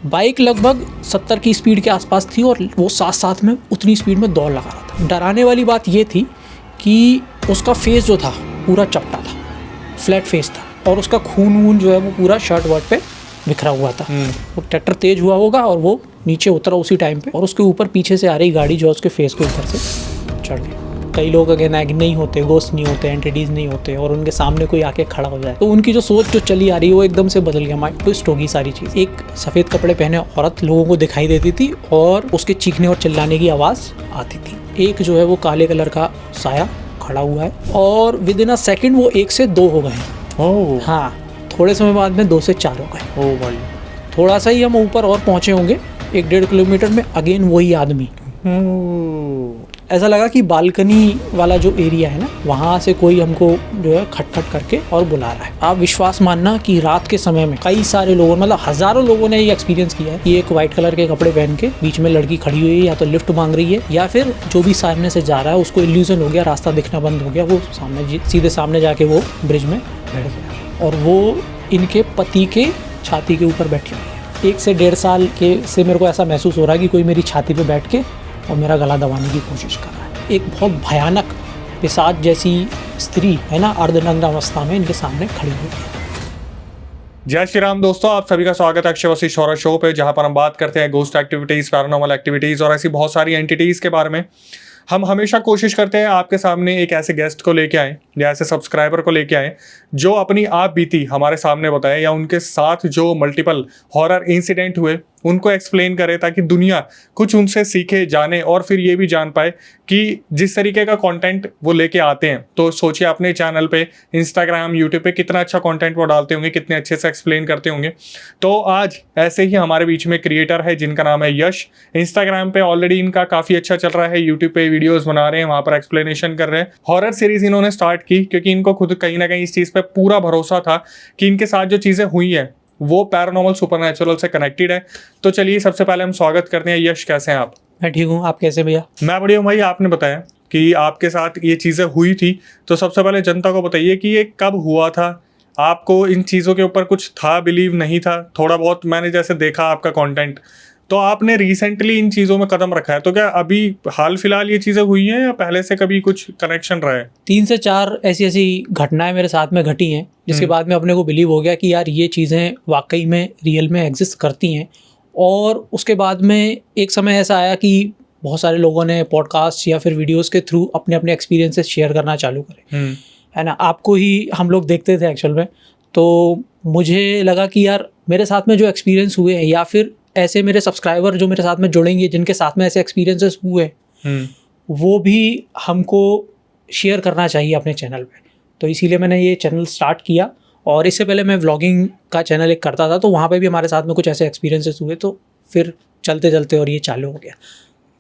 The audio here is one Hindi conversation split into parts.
बाइक लगभग 70 की स्पीड के आसपास थी और वो साथ साथ में उतनी स्पीड में दौड़ लगा रहा था। डराने वाली बात ये थी कि उसका फेस जो था पूरा चपटा था, फ्लैट फेस था और उसका खून वून जो है वो पूरा शर्ट वर्ट पे बिखरा हुआ था। वो ट्रैक्टर तेज हुआ होगा और वो नीचे उतरा उसी टाइम पे और उसके ऊपर पीछे से आ रही गाड़ी जो है उसके फेस के ऊपर से चढ़ गई। कई लोग अगर नहीं होते, गोस्ट नहीं होते, एंटिटीज नहीं होते और उनके सामने कोई आके खड़ा हो जाए तो उनकी जो सोच जो चली आ रही है वो एकदम से बदल गया, माइंड ट्विस्ट होगी सारी चीज़। एक सफ़ेद कपड़े पहने औरत लोगों को दिखाई देती थी और उसके चीखने और चिल्लाने की आवाज़ आती थी। एक जो है वो काले कलर का साया खड़ा हुआ है और विद इन अ सेकेंड वो 1 से 2 हो गए। हाँ, थोड़े समय बाद में 2 से 4 हो गए। ओ भाई, थोड़ा सा ही हम ऊपर और पहुँचे होंगे, 1-1.5 किलोमीटर में अगेन वही आदमी। ऐसा लगा कि बालकनी वाला जो एरिया है ना, वहाँ से कोई हमको जो है खटखट करके और बुला रहा है। आप विश्वास मानना कि रात के समय में कई सारे लोगों, मतलब हज़ारों लोगों ने ये एक्सपीरियंस किया है कि एक वाइट कलर के कपड़े पहन के बीच में लड़की खड़ी हुई है, या तो लिफ्ट मांग रही है या फिर जो भी सामने से जा रहा है उसको इल्यूजन हो गया, रास्ता दिखना बंद हो गया, वो सामने सीधे सामने जाके वो ब्रिज में बैठ गया और वो इनके पति के छाती के ऊपर बैठी हुई है। 1 से 1.5 साल के से मेरे को ऐसा महसूस हो रहा है कि कोई मेरी छाती पे बैठ के और मेरा गला दबाने की कोशिश कर रहा है। एक बहुत भयानक पिशाच जैसी स्त्री है ना, अर्धनग्न अवस्था में इनके सामने खड़ी हुई है। जय श्री राम दोस्तों, आप सभी का स्वागत है अक्षय वशिष्ठ हॉरर शो पे, जहां पर हम बात करते हैं गोस्ट एक्टिविटीज, पैरानॉर्मल एक्टिविटीज और ऐसी बहुत सारी एंटिटीज के बारे में। हम हमेशा कोशिश करते हैं आपके सामने एक ऐसे गेस्ट को लेके आए या ऐसे सब्सक्राइबर को लेके आए जो अपनी आप बीती हमारे सामने बताए या उनके साथ जो मल्टीपल हॉरर इंसिडेंट हुए उनको एक्सप्लेन करे, ताकि दुनिया कुछ उनसे सीखे, जाने और फिर ये भी जान पाए कि जिस तरीके का कंटेंट वो लेके आते हैं, तो सोचिए अपने चैनल पे, इंस्टाग्राम, यूट्यूब पे कितना अच्छा कंटेंट वो डालते होंगे, कितने अच्छे से एक्सप्लेन करते होंगे। तो आज ऐसे ही हमारे बीच में क्रिएटर है जिनका नाम है यश। इंस्टाग्राम पे ऑलरेडी इनका काफ़ी अच्छा चल रहा है, यूट्यूब पे वीडियोज़ बना रहे हैं, वहाँ पर एक्सप्लेनेशन कर रहे हैं। हॉरर सीरीज़ इन्होंने स्टार्ट की क्योंकि इनको खुद कहीं ना कहीं इस चीज़ पर पूरा भरोसा था कि इनके साथ जो चीज़ें हुई हैं वो पैरानॉर्मल सुपरनैचुरल से कनेक्टेड है। तो चलिए सबसे पहले हम स्वागत करते हैं। यश, कैसे हैं आप? मैं ठीक हूँ, आप कैसे भैया? मैं बढ़िया हूँ भाई। आपने बताया कि आपके साथ ये चीज़ें हुई थी, तो सबसे पहले जनता को बताइए कि ये कब हुआ था, आपको इन चीज़ों के ऊपर कुछ था, बिलीव नहीं था? थोड़ा बहुत मैंने जैसे देखा आपका कंटेंट, तो आपने रिसेंटली इन चीज़ों में कदम रखा है, तो क्या अभी हाल फिलहाल ये चीज़ें हुई हैं या पहले से कभी कुछ कनेक्शन रहा है? 3 से 4 ऐसी घटनाएं मेरे साथ में घटी हैं जिसके बाद में अपने को बिलीव हो गया कि यार ये चीज़ें वाकई में रियल में एग्जिस्ट करती हैं। और उसके बाद में एक समय ऐसा आया कि बहुत सारे लोगों ने पॉडकास्ट या फिर वीडियोस के थ्रू अपने अपने एक्सपीरियंसेस शेयर करना चालू करे, है ना। आपको ही हम लोग देखते थे एक्चुअल में, तो मुझे लगा कि यार मेरे साथ में जो एक्सपीरियंस हुए हैं या फिर ऐसे मेरे सब्सक्राइबर जो मेरे साथ में जुड़ेंगे जिनके साथ में ऐसे एक्सपीरियंसेस हुए वो भी हमको शेयर करना चाहिए अपने चैनल पे। तो इसीलिए मैंने ये चैनल स्टार्ट किया। और इससे पहले मैं व्लॉगिंग का चैनल एक करता था, तो वहाँ पे भी हमारे साथ में कुछ ऐसे एक्सपीरियंसेस हुए, तो फिर चलते चलते और ये चालू हो गया।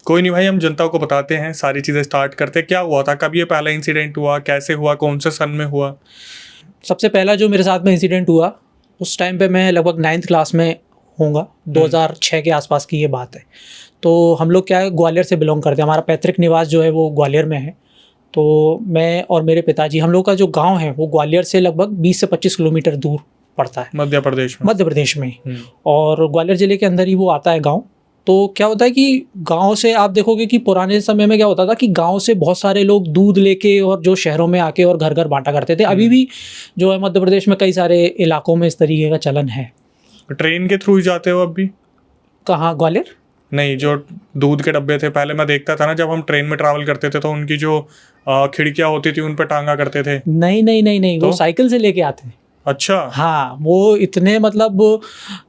कोई नहीं भाई, हम जनता को बताते हैं, सारी चीज़ें स्टार्ट करते हैं। क्या हुआ था, कब ये पहला इंसिडेंट हुआ, कैसे हुआ, कौन से सन में हुआ? सबसे पहला जो मेरे साथ में इंसिडेंट हुआ उस टाइम पे मैं लगभग 9th क्लास में होऊंगा, 2006 के आसपास की ये बात है। तो हम लोग क्या है, ग्वालियर से बिलोंग करते हैं, हमारा पैतृक निवास जो है वो ग्वालियर में है। तो मैं और मेरे पिताजी, हम लोग का जो गांव है वो ग्वालियर से लगभग 20 से 25 किलोमीटर दूर पड़ता है, मध्य प्रदेश में ही। और ग्वालियर ज़िले के अंदर ही वो आता है गांव। तो क्या होता है कि गांव से आप देखोगे कि पुराने समय में क्या होता था कि गांव से बहुत सारे लोग दूध लेके और जो शहरों में आके और घर घर बांटा करते थे। अभी भी जो है मध्य प्रदेश में कई सारे इलाकों में इस तरीके का चलन है। ट्रेन के थ्रू ही जाते हो अब भी? कहाँ, ग्वालियर? नहीं, जो दूध के डब्बे थे पहले मैं देखता था ना, जब हम ट्रेन में ट्रैवल करते थे तो उनकी जो खिड़कियाँ होती थी उन पे टांगा करते थे। नहीं, तो? वो साइकिल से लेके आते हैं। अच्छा। हाँ, वो इतने मतलब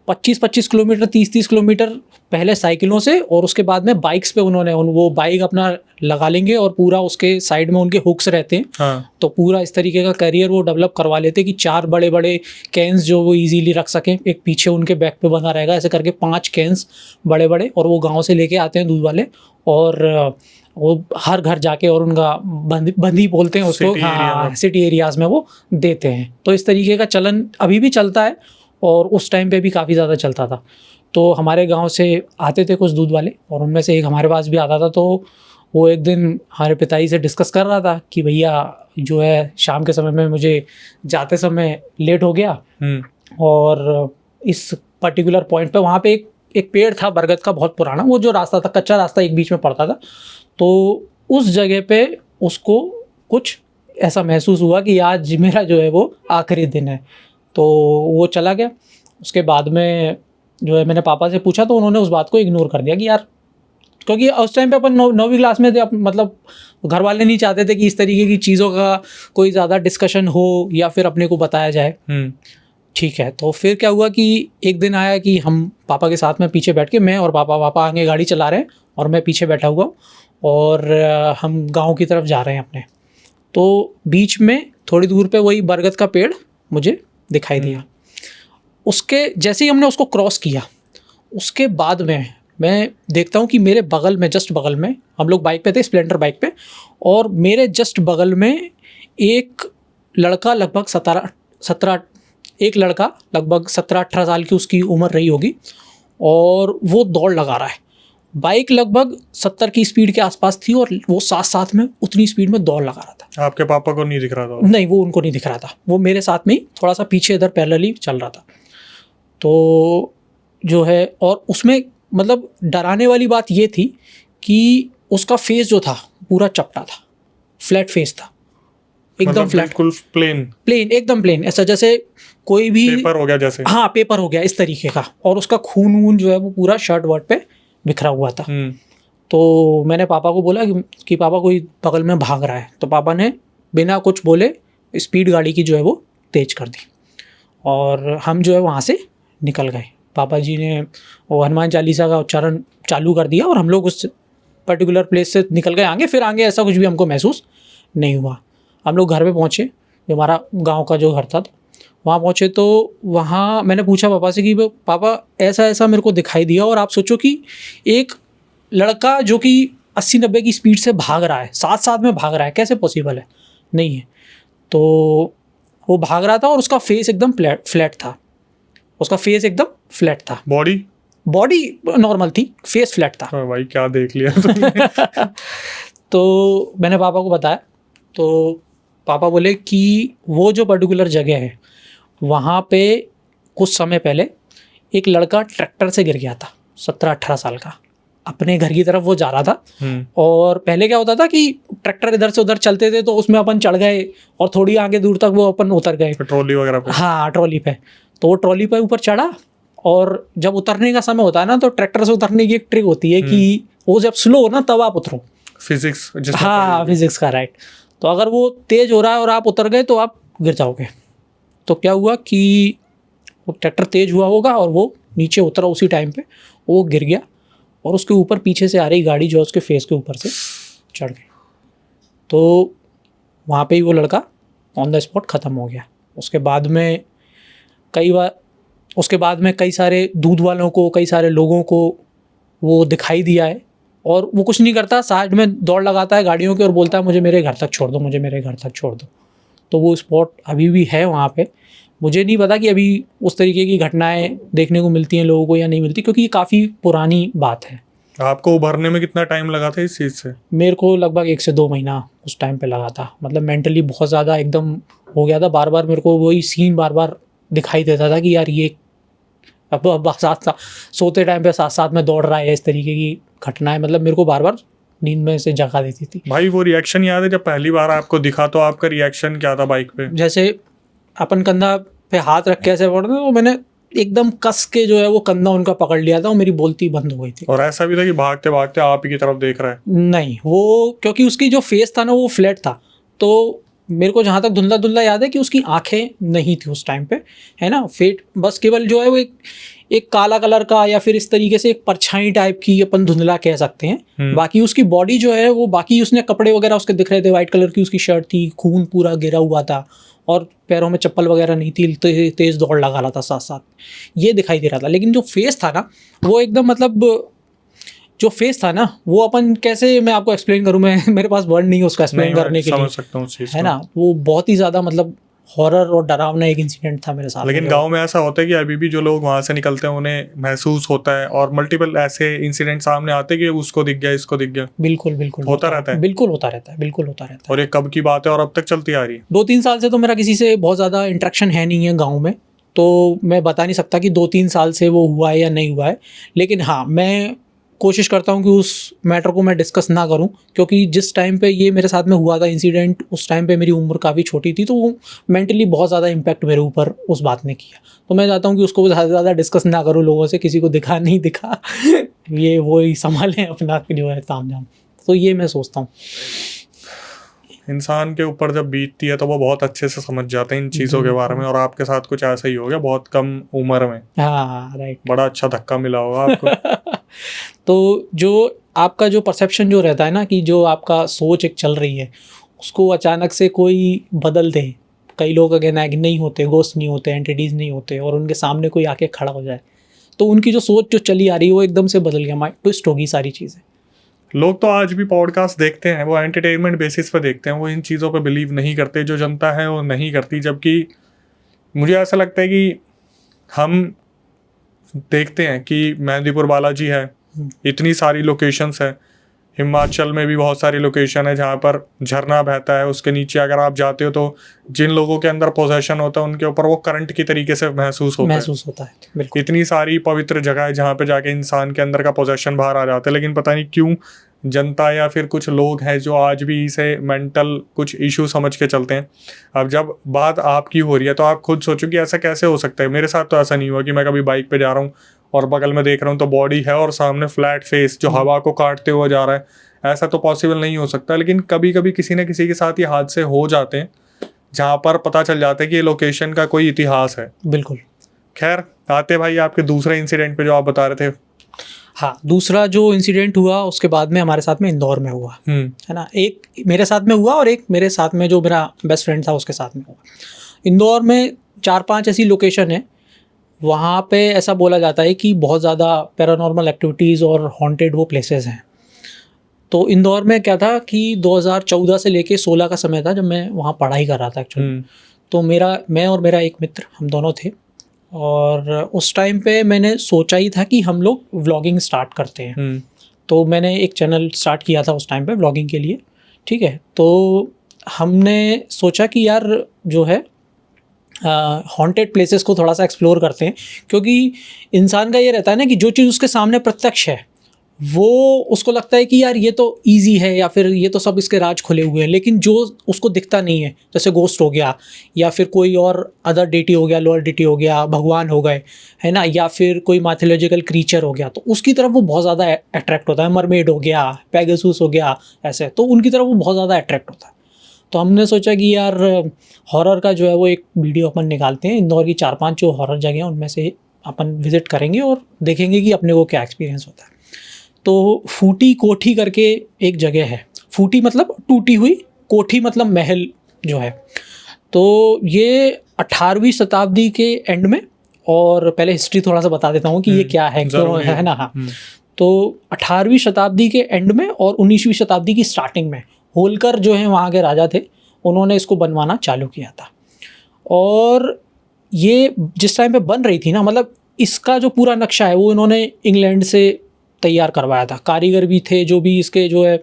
25-25 किलोमीटर, 30-30 किलोमीटर पहले साइकिलों से, और उसके बाद में बाइक्स पे उन्होंने वो बाइक अपना लगा लेंगे और पूरा उसके साइड में उनके हुक्स रहते हैं। हाँ। तो पूरा इस तरीके का करियर वो डेवलप करवा लेते कि 4 बड़े बड़े कैंस जो वो इजीली रख सकें, एक पीछे उनके बैक पे बना रहेगा, ऐसे करके 5 कैंस बड़े बड़े, और वो गाँव से लेके आते हैं दूध वाले, और वो हर घर जाके और उनका बंदी बोलते हैं उसको, हाँ, सिटी एरियाज़ में वो देते हैं। तो इस तरीके का चलन अभी भी चलता है और उस टाइम पे भी काफ़ी ज़्यादा चलता था। तो हमारे गांव से आते थे कुछ दूध वाले, और उनमें से एक हमारे पास भी आता था। तो वो एक दिन हमारे पिताजी से डिस्कस कर रहा था कि भैया जो है शाम के समय में मुझे जाते समय लेट हो गया, और इस पर्टिकुलर पॉइंट पे वहाँ पे एक पेड़ था बरगद का बहुत पुराना, वो जो रास्ता था कच्चा रास्ता एक बीच में पड़ता था, तो उस जगह पे उसको कुछ ऐसा महसूस हुआ कि आज मेरा जो है वो आखिरी दिन है, तो वो चला गया। उसके बाद में जो है मैंने पापा से पूछा तो उन्होंने उस बात को इग्नोर कर दिया कि यार, क्योंकि उस टाइम पे अपन 9वीं क्लास में थे, मतलब घर वाले नहीं चाहते थे कि इस तरीके की चीज़ों का कोई ज़्यादा डिस्कशन हो या फिर अपने को बताया जाए। ठीक है, तो फिर क्या हुआ कि एक दिन आया कि हम पापा के साथ में पीछे बैठ के, मैं और पापा आगे गाड़ी चला रहे हैं और मैं पीछे बैठा हुआ हूँ और हम गांव की तरफ जा रहे हैं अपने, तो बीच में थोड़ी दूर पे वही बरगद का पेड़ मुझे दिखाई दिया। उसके जैसे ही हमने उसको क्रॉस किया, उसके बाद में मैं देखता हूँ कि मेरे बगल में, जस्ट बगल में, हम लोग बाइक पे थे, स्प्लेंडर बाइक पे, और मेरे जस्ट बगल में एक लड़का लगभग 17-18 साल की उसकी उम्र रही होगी, और वो दौड़ लगा रहा है। बाइक लगभग 70 की स्पीड के आसपास थी और वो साथ में उतनी स्पीड में दौड़ लगा रहा था। आपके पापा को नहीं दिख रहा था? नहीं, वो उनको नहीं दिख रहा था, वो मेरे साथ में ही थोड़ा सा पीछे इधर पैरेलली चल रहा था। तो जो है, और उसमें मतलब डराने वाली बात ये थी कि उसका फेस जो था पूरा चपटा था, फ्लैट फेस था, एकदम मतलब फ्लैट, बिल्कुल प्लेन, एकदम प्लेन, ऐसा जैसे कोई भी पेपर हो गया जैसे। हाँ, पेपर हो गया इस तरीके का, और उसका खून वून जो है वो पूरा शर्ट वर्ट पे बिखरा हुआ था। तो मैंने पापा को बोला कि पापा कोई बगल में भाग रहा है, तो पापा ने बिना कुछ बोले स्पीड गाड़ी की जो है वो तेज कर दी और हम जो है वहाँ से निकल गए। पापा जी ने वो हनुमान चालीसा का उच्चारण चालू कर दिया और हम लोग उस पर्टिकुलर प्लेस से निकल गए आगे। फिर आगे ऐसा कुछ भी हमको महसूस नहीं हुआ। हम लोग घर पे पहुँचे, जो हमारा गांव का जो घर था, वहाँ पहुँचे तो वहाँ मैंने पूछा पापा से कि पापा ऐसा ऐसा मेरे को दिखाई दिया, और आप सोचो कि एक लड़का जो कि 80-90 की स्पीड से भाग रहा है, साथ में भाग रहा है, कैसे पॉसिबल है? नहीं है। तो वो भाग रहा था और उसका फेस एकदम फ्लैट था, उसका फेस एकदम फ्लैट था। बॉडी नॉर्मल थी, फेस फ्लैट था। भाई क्या देख लिया तुमने? तो मैंने पापा को बताया, तो पापा बोले कि वो जो पर्टिकुलर जगह है वहाँ पे कुछ समय पहले एक लड़का ट्रैक्टर से गिर गया था, 17-18 साल का, अपने घर की तरफ वो जा रहा था। और पहले क्या होता था कि ट्रैक्टर इधर से उधर चलते थे तो उसमें अपन चढ़ गए और थोड़ी आगे दूर तक वो अपन उतर गए, ट्रॉली वगैरह पे। हाँ, ट्रॉली पे। तो वो ट्रॉली पे ऊपर चढ़ा, और जब उतरने का समय होता है ना, तो ट्रैक्टर से उतरने की एक ट्रिक होती है कि वो जब स्लो हो ना तब आप उतरो, फिजिक्स। हाँ, फिजिक्स का, राइट। तो अगर वो तेज हो रहा है और आप उतर गए तो आप गिर जाओगे। तो क्या हुआ कि वो ट्रैक्टर तेज हुआ होगा और वो नीचे उतरा, उसी टाइम पे वो गिर गया और उसके ऊपर पीछे से आ रही गाड़ी जो उसके फेस के ऊपर से चढ़ गई। तो वहाँ पे ही वो लड़का ऑन द स्पॉट ख़त्म हो गया। उसके बाद में कई सारे दूध वालों को, कई सारे लोगों को वो दिखाई दिया है, और वो कुछ नहीं करता, साइड में दौड़ लगाता है गाड़ियों के और बोलता है मुझे मेरे घर तक छोड़ दो, मुझे मेरे घर तक छोड़ दो। तो वो स्पॉट अभी भी है वहाँ पे। मुझे नहीं पता कि अभी उस तरीके की घटनाएं देखने को मिलती हैं लोगों को या नहीं मिलती, क्योंकि ये काफ़ी पुरानी बात है। आपको उभरने में कितना टाइम लगा था इस चीज़ से? मेरे को लगभग 1 से 2 महीना उस टाइम पे लगा था। मतलब मेंटली बहुत ज़्यादा एकदम हो गया था, बार बार मेरे को वही सीन बार बार दिखाई देता था कि यार ये अब साथ सोते टाइम पे साथ में दौड़ रहा है, इस तरीके की घटनाएं मतलब मेरे को बार बार नींद में से जगा देती थी। भाई वो रिएक्शन याद है जब पहली बार आपको दिखा, तो आपका रिएक्शन क्या था बाइक पे? जैसे अपन कंधा पे हाथ रख के ऐसे पड़ते, तो मैंने एकदम कस के जो है वो कंधा उनका पकड़ लिया था और मेरी बोलती बंद हो गई थी। और ऐसा भी था कि भागते भागते आप ही की तरफ देख रहा है? नहीं, वो क्योंकि उसकी जो फेस था ना वो फ्लैट था, तो मेरे को जहाँ तक धुंधला याद है कि उसकी आंखें नहीं थी उस टाइम पे, है ना, फेट बस केवल जो है वो एक काला कलर का या फिर इस तरीके से एक परछाई टाइप की अपन धुंधला कह सकते हैं। बाकी उसकी बॉडी जो है वो, बाकी उसने कपड़े वगैरह उसके दिख रहे थे, वाइट कलर की उसकी शर्ट थी, खून पूरा गिरा हुआ था और पैरों में चप्पल वगैरह नहीं थी, तेज दौड़ लगा रहा था साथ साथ, ये दिखाई दे रहा था। लेकिन जो फेस था ना वो एकदम, मतलब जो फेस था ना वो अपन कैसे मैं आपको एक्सप्लेन करूँ, मैं मेरे पास वर्ड नहीं है उसका एक्सप्लेन करने के लिए, समझ सकता हूँ चीज़, है ना। वो बहुत ही ज़्यादा मतलब हॉरर और डरावना एक इंसिडेंट था मेरे साथ। लेकिन गांव में ऐसा होता है कि अभी भी जो लोग वहां से निकलते हैं उन्हें महसूस होता है, और मल्टीपल ऐसे इंसिडेंट सामने आते हैं कि उसको दिख गया, इसको दिख गया। बिल्कुल होता रहता है। बिल्कुल होता रहता है। और ये कब की बात है और अब तक चलती आ रही है? 2-3 साल से तो मेरा किसी से बहुत ज़्यादा इंटरेक्शन है नहीं है गाँव में, तो मैं बता नहीं सकता कि 2-3 साल से वो हुआ है या नहीं हुआ है, लेकिन हाँ, मैं कोशिश करता हूँ कि उस मैटर को मैं डिस्कस ना करूँ, क्योंकि जिस टाइम पे ये मेरे साथ में हुआ था इंसिडेंट, उस टाइम पे मेरी उम्र काफ़ी छोटी थी, तो वो मेंटली बहुत ज़्यादा इम्पैक्ट मेरे ऊपर उस बात ने किया। तो मैं चाहता हूँ कि उसको ज़्यादा से ज़्यादा डिस्कस ना करूँ लोगों से, किसी को दिखा नहीं दिखा ये वो ही संभालें अपना जो है तामझाम। तो ये मैं सोचता हूँ। इंसान के ऊपर जब बीतती है तो वो बहुत अच्छे से समझ जाते हैं इन चीज़ों के बारे में, और आपके साथ कुछ ऐसा ही हो गया बहुत कम उम्र में। हाँ, राइट। बड़ा अच्छा धक्का मिला होगा आपको। तो जो आपका जो परसेप्शन जो रहता है ना, कि जो आपका सोच एक चल रही है, उसको अचानक से कोई बदल दे। कई लोग अगेन नहीं होते, गोस्ट नहीं होते, एंटिटीज़ नहीं होते, और उनके सामने कोई आके खड़ा हो जाए, तो उनकी जो सोच जो चली आ रही है वो एकदम से बदल गया, माइंड ट्विस्ट होगी सारी चीज़ें। लोग तो आज भी पॉडकास्ट देखते हैं, वो एंटरटेनमेंट बेसिस पे देखते हैं, वो इन चीज़ों पे बिलीव नहीं करते, जो जनता है वो नहीं करती। जबकि मुझे ऐसा लगता है कि हम देखते हैं कि मेहंदीपुर बालाजी है, इतनी सारी लोकेशंस है, हिमाचल में भी बहुत सारी लोकेशन है जहाँ पर झरना बहता है, उसके नीचे अगर आप जाते हो तो जिन लोगों के अंदर पोजेशन होता है उनके ऊपर वो करंट की तरीके से महसूस होता है। बिल्कुल। इतनी सारी पवित्र जगह है जहाँ पे जाके इंसान के अंदर का पोजेशन बाहर आ जाता है, लेकिन पता नहीं क्यों जनता या फिर कुछ लोग हैं जो आज भी इसे मेंटल कुछ इशू समझ के चलते हैं। अब जब बात आपकी हो रही है तो आप खुद सोचो कि ऐसा कैसे हो सकता है। मेरे साथ तो ऐसा नहीं हुआ कि मैं कभी बाइक पे जा रहा हूँ और बगल में देख रहा हूँ तो बॉडी है और सामने फ्लैट फेस जो हवा को काटते हुए जा रहा है। ऐसा तो पॉसिबल नहीं हो सकता, लेकिन कभी कभी किसी न किसी के साथ ये हादसे हो जाते हैं जहाँ पर पता चल जाता है कि ये लोकेशन का कोई इतिहास है। बिल्कुल। खैर, आते भाई आपके दूसरे इंसिडेंट पे जो आप बता रहे थे। हाँ, दूसरा जो इंसिडेंट हुआ उसके बाद में हमारे साथ में इंदौर में हुआ, है ना। एक मेरे साथ में हुआ और एक मेरे साथ में जो मेरा बेस्ट फ्रेंड था उसके साथ में हुआ। इंदौर में 4-5 ऐसी लोकेशन है, वहाँ पे ऐसा बोला जाता है कि बहुत ज़्यादा पैरानॉर्मल एक्टिविटीज़ और हॉन्टेड वो प्लेसेस हैं। तो इंदौर में क्या था कि 2014 से लेके 16 का समय था जब मैं वहाँ पढ़ाई कर रहा था एक्चुअली। तो मैं और मेरा एक मित्र, हम दोनों थे, और उस टाइम पे मैंने सोचा ही था कि हम लोग व्लॉगिंग स्टार्ट करते हैं। तो मैंने एक चैनल स्टार्ट किया था उस टाइम पे व्लॉगिंग के लिए, ठीक है। तो हमने सोचा कि यार जो है हॉन्टेड प्लेसेस को थोड़ा सा एक्सप्लोर करते हैं, क्योंकि इंसान का ये रहता है ना कि जो चीज़ उसके सामने प्रत्यक्ष है वो उसको लगता है कि यार ये तो इजी है, या फिर ये तो सब इसके राज खुले हुए हैं, लेकिन जो उसको दिखता नहीं है, जैसे गोस्ट हो गया, या फिर कोई और अदर डेटी हो गया, लोअर डेटी हो गया, भगवान हो गए, है ना, या फिर कोई माइथोलॉजिकल क्रीचर हो गया, तो उसकी तरफ वो बहुत ज़्यादा अट्रैक्ट होता है। मरमेड हो गया, पेगासुस हो गया, ऐसे, तो उनकी तरफ वो बहुत ज़्यादा अट्रैक्ट होता है। तो हमने सोचा कि यार हॉरर का जो है वो एक वीडियो अपन निकालते हैं, इंदौर की 4-5 जो हॉरर जगह हैं उनमें से अपन विज़िट करेंगे और देखेंगे कि अपने को क्या एक्सपीरियंस होता है। तो फूटी कोठी करके एक जगह है, फूटी मतलब टूटी हुई, कोठी मतलब महल जो है। तो ये 18वीं शताब्दी के एंड में, और पहले हिस्ट्री थोड़ा सा बता देता हूँ कि ये क्या है, क्यों है ना। हाँ, तो 18वीं शताब्दी के एंड में और 19वीं शताब्दी की स्टार्टिंग में होलकर जो है वहाँ के राजा थे, उन्होंने इसको बनवाना चालू किया था। और ये जिस टाइम पे बन रही थी ना, मतलब इसका जो पूरा नक्शा है वो इन्होंने इंग्लैंड से तैयार करवाया था। कारीगर भी थे जो भी इसके जो है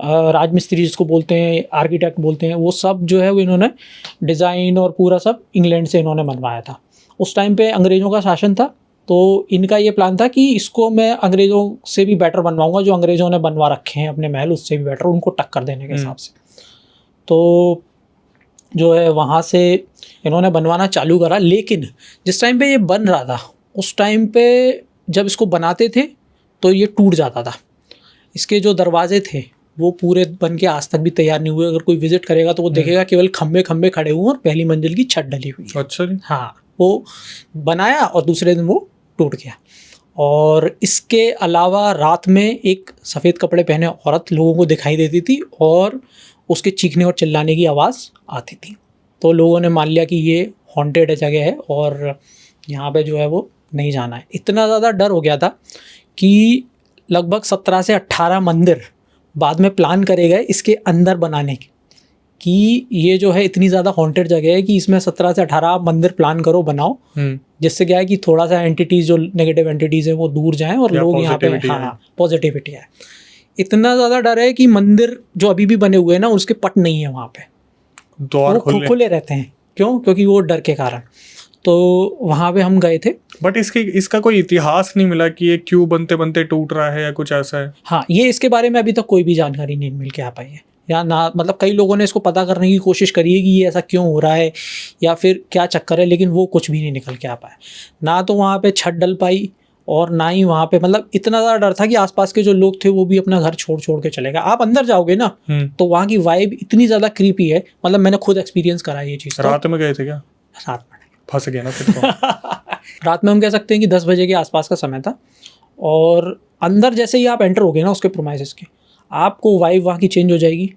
राजमिस्त्री जिसको बोलते हैं, आर्किटेक्ट बोलते हैं, वो सब जो है वो इन्होंने डिज़ाइन और पूरा सब इंग्लैंड से इन्होंने बनवाया था। उस टाइम पे अंग्रेज़ों का शासन था, तो इनका ये प्लान था कि इसको मैं अंग्रेज़ों से भी बेटर बनवाऊंगा, जो अंग्रेज़ों ने बनवा रखे हैं अपने महल उससे भी बेटर, उनको टक्कर देने के हिसाब से। तो जो है वहाँ से इन्होंने बनवाना चालू करा, लेकिन जिस टाइम पे ये बन रहा था उस टाइम पे जब इसको बनाते थे तो ये टूट जाता था। इसके जो दरवाजे थे वो पूरे बन के आज तक भी तैयार नहीं हुए। अगर कोई विजिट करेगा तो वो देखेगा केवल खम्भे खम्भे खड़े हुए और पहली मंजिल की छत डली हुई है। अच्छा जी। हाँ, वो बनाया और दूसरे दिन वो टूट गया। और इसके अलावा रात में एक सफ़ेद कपड़े पहने औरत लोगों को दिखाई देती थी और उसके चीखने और चिल्लाने की आवाज़ आती थी। तो लोगों ने मान लिया कि ये हॉन्टेड जगह है और यहाँ पे जो है वो नहीं जाना है। इतना ज़्यादा डर हो गया था कि लगभग 17 से 18 मंदिर बाद में प्लान करे गए इसके अंदर बनाने की, कि ये जो है इतनी ज़्यादा हॉन्टेड जगह है कि इसमें 17 से 18 मंदिर प्लान करो, बनाओ, जिससे क्या है कि थोड़ा सा एंटिटीज़ जो नेगेटिव एंटिटीज़ हैं वो दूर जाएं और लोग यहाँ पे पॉजिटिविटी है। इतना ज़्यादा डर है कि मंदिर जो अभी भी बने हुए हैं ना उसके पट नहीं है वहाँ पे, द्वार खुले रहते हैं। क्यों? क्योंकि वो डर के कारण। तो वहाँ पे हम गए थे। बट इसका कोई इतिहास नहीं मिला कि ये क्यों बनते बनते टूट रहा है या कुछ ऐसा है? हाँ, ये इसके बारे में अभी तक कोई भी जानकारी नहीं मिल के आ पाई है, या ना मतलब कई लोगों ने इसको पता करने की कोशिश करी है कि ये ऐसा क्यों हो रहा है या फिर क्या चक्कर है, लेकिन वो कुछ भी नहीं निकल के आ पाया। ना तो वहाँ पे छत डल पाई और ना ही वहाँ पे मतलब इतना ज़्यादा डर था कि आसपास के जो लोग थे वो भी अपना घर छोड़ छोड़ के चले गए। आप अंदर जाओगे ना तो वहाँ की वाइब इतनी ज़्यादा क्रीपी है, मतलब मैंने खुद एक्सपीरियंस करा ये चीज़। रात में गए थे क्या? रात में फंस गया ना फिर तो। रात में हम कह सकते हैं कि 10 बजे के आसपास का समय था, और अंदर जैसे ही आप एंटर हो गए ना उसके प्रोमाइसेस के, आपको वाइब वहाँ की चेंज हो जाएगी।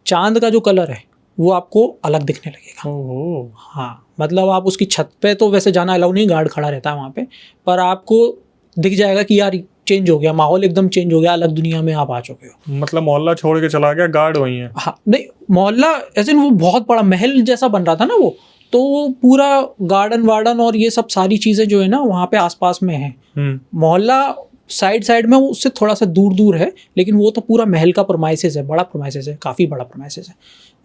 चांद का जो कलर है वो आपको अलग दिखने लगेगा। ओहो। हाँ, मतलब आप उसकी छत पे तो वैसे जाना अलाउ नहीं, गार्ड खड़ा रहता है वहाँ पे, पर आपको दिख जाएगा कि यार चेंज हो गया, माहौल एकदम चेंज हो गया, अलग दुनिया में आप आ चुके हो। मतलब मोहल्ला छोड़ के चला गया, गार्ड वही है? हाँ, नहीं मोहल्ला ऐसे वो बहुत बड़ा महल जैसा बन रहा था ना वो, तो वो पूरा गार्डन वार्डन और ये सब सारी चीज़ें जो है ना वहाँ पे आसपास में है। मोहल्ला साइड साइड में, वो उससे थोड़ा सा दूर दूर है, लेकिन वो तो पूरा महल का प्रोमाइसेस है, बड़ा प्रोमाइसेस है, काफ़ी बड़ा प्रोमाइसेस है।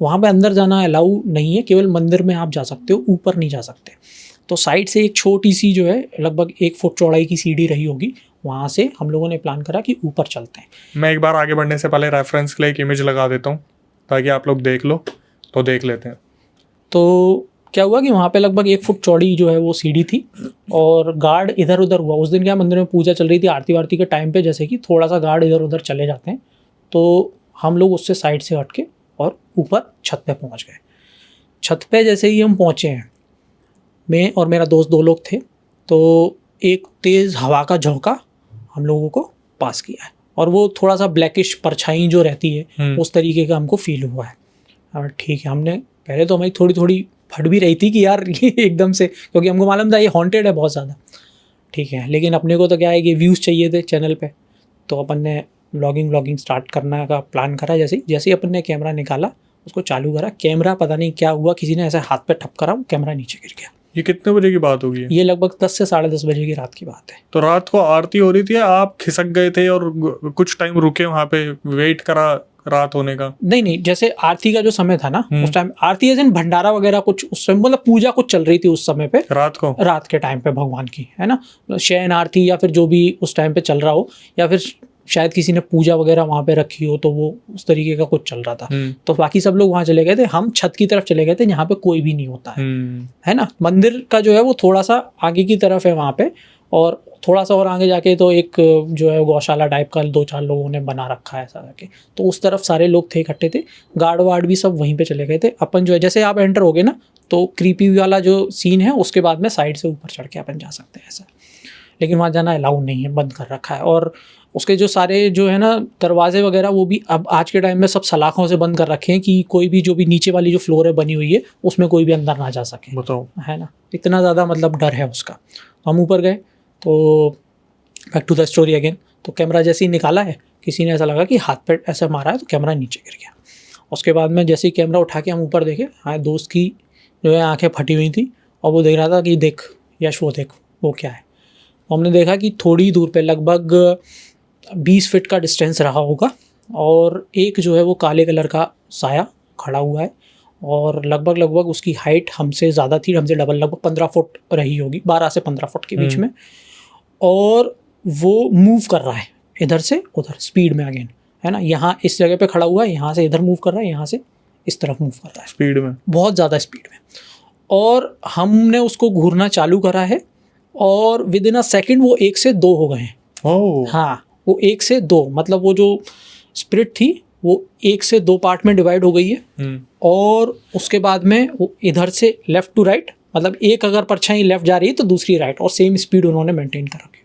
वहाँ पे अंदर जाना अलाउ नहीं है, केवल मंदिर में आप जा सकते हो, ऊपर नहीं जा सकते। तो साइड से एक छोटी सी जो है लगभग 1 फुट चौड़ाई की सीढ़ी रही होगी, वहाँ से हम लोगों ने प्लान करा कि ऊपर चलते हैं। मैं एक बार आगे बढ़ने से पहले रेफरेंस के लिए एक इमेज लगा देता हूँ ताकि आप लोग देख लो, तो देख लेते हैं। तो क्या हुआ कि वहाँ पे लगभग 1 फुट चौड़ी जो है वो सीढ़ी थी, और गार्ड इधर उधर हुआ। उस दिन क्या मंदिर में पूजा चल रही थी, आरती वारती के टाइम पे जैसे कि थोड़ा सा गार्ड इधर उधर चले जाते हैं, तो हम लोग उससे साइड से हट के और ऊपर छत पे पहुँच गए। छत पे जैसे ही हम पहुँचे हैं, मैं और मेरा दोस्त 2 लोग थे, तो एक तेज़ हवा का झोंका हम लोगों को पास किया है, और वो थोड़ा सा ब्लैकिश परछाई जो रहती है उस तरीके का हमको फील हुआ है। और ठीक है, हमने पहले तो हमारी थोड़ी थोड़ी फट भी रही थी कि यार ये एकदम से, क्योंकि हमको मालूम था ये हॉन्टेड है बहुत ज़्यादा, ठीक है, लेकिन अपने को तो क्या है कि व्यूज़ चाहिए थे चैनल पे, तो अपन ने व्लॉगिंग स्टार्ट करने का प्लान करा। जैसे ही अपन ने कैमरा निकाला, उसको चालू करा, कैमरा पता नहीं क्या हुआ, किसी ने ऐसे हाथ पे ठप करा, वो कैमरा नीचे गिर गया। ये कितने बजे की बात होगी? ये लगभग 10 से 10:30 बजे की रात की बात है। तो रात को आरती हो रही थी या आप खिसक गए थे और कुछ टाइम रुके वहाँ पे, वेट करा रात होने का? नहीं, जैसे आरती का जो समय था ना, उस टाइम आरती जैसे भंडारा वगैरह कुछ उस समय, मतलब पूजा कुछ चल रही थी उस समय पे, रात के टाइम पे भगवान की, है ना, शयन आरती या फिर जो भी उस टाइम पे चल रहा हो, या फिर शायद किसी ने पूजा वगैरह वहाँ पे रखी हो, तो वो उस तरीके का कुछ चल रहा था। तो बाकी सब लोग वहाँ चले गए थे, हम छत की तरफ चले गए थे जहाँ पे कोई भी नहीं होता है ना। मंदिर का जो है वो थोड़ा सा आगे की तरफ है वहाँ पे, और थोड़ा सा और आगे जाके तो एक जो है गौशाला टाइप का 2-4 लोगों ने बना रखा है ऐसा करके, तो उस तरफ सारे लोग थे, इकट्ठे थे, गार्ड वार्ड भी सब वहीं पे चले गए थे। अपन जो है जैसे आप एंटर हो गए ना, तो क्रीपी वाला जो सीन है उसके बाद में साइड से ऊपर चढ़ के अपन जा सकते हैं ऐसा, लेकिन वहाँ जाना अलाउ नहीं है, बंद कर रखा है। और उसके जो सारे जो है ना दरवाजे वगैरह, वो भी अब आज के टाइम में सब सलाखों से बंद कर रखे हैं कि कोई भी जो भी नीचे वाली जो फ्लोर है बनी हुई है उसमें कोई भी अंदर ना जा सके, बताओ, है ना, इतना ज़्यादा मतलब डर है उसका। हम ऊपर गए, तो back to the story again, तो कैमरा जैसे ही निकाला है, किसी ने ऐसा लगा कि हाथ पे ऐसे मारा है, तो कैमरा नीचे गिर गया। उसके बाद में जैसे ही कैमरा उठा के हम ऊपर देखे, हाँ दोस्त की जो है आँखें फटी हुई थी, और वो देख रहा था कि देख यश वो देख वो क्या है। हमने देखा कि थोड़ी दूर पे लगभग 20 फीट का डिस्टेंस रहा होगा, और एक जो है वो काले कलर का साया खड़ा हुआ है, और लगभग उसकी हाइट हमसे ज़्यादा थी, हमसे डबल, लगभग 15 फुट रही होगी, 12 से 15 फुट के बीच में, और वो मूव कर रहा है इधर से उधर स्पीड में अगेन, है ना, यहाँ इस जगह पे खड़ा हुआ है, यहाँ से इधर मूव कर रहा है, यहाँ से इस तरफ मूव कर रहा है स्पीड में, बहुत ज़्यादा स्पीड में। और हमने उसको घूरना चालू करा है, और विद इन अ सेकेंड वो 1 से 2 हो गए हैं। हाँ, वो 1 से 2, मतलब वो जो स्पिरिट थी वो 1 से 2 पार्ट में डिवाइड हो गई है, और उसके बाद में वो इधर से लेफ़्ट टू राइट, मतलब एक अगर परछाई लेफ़्ट जा रही है तो दूसरी राइट, और सेम स्पीड उन्होंने मेंटेन कर रखी,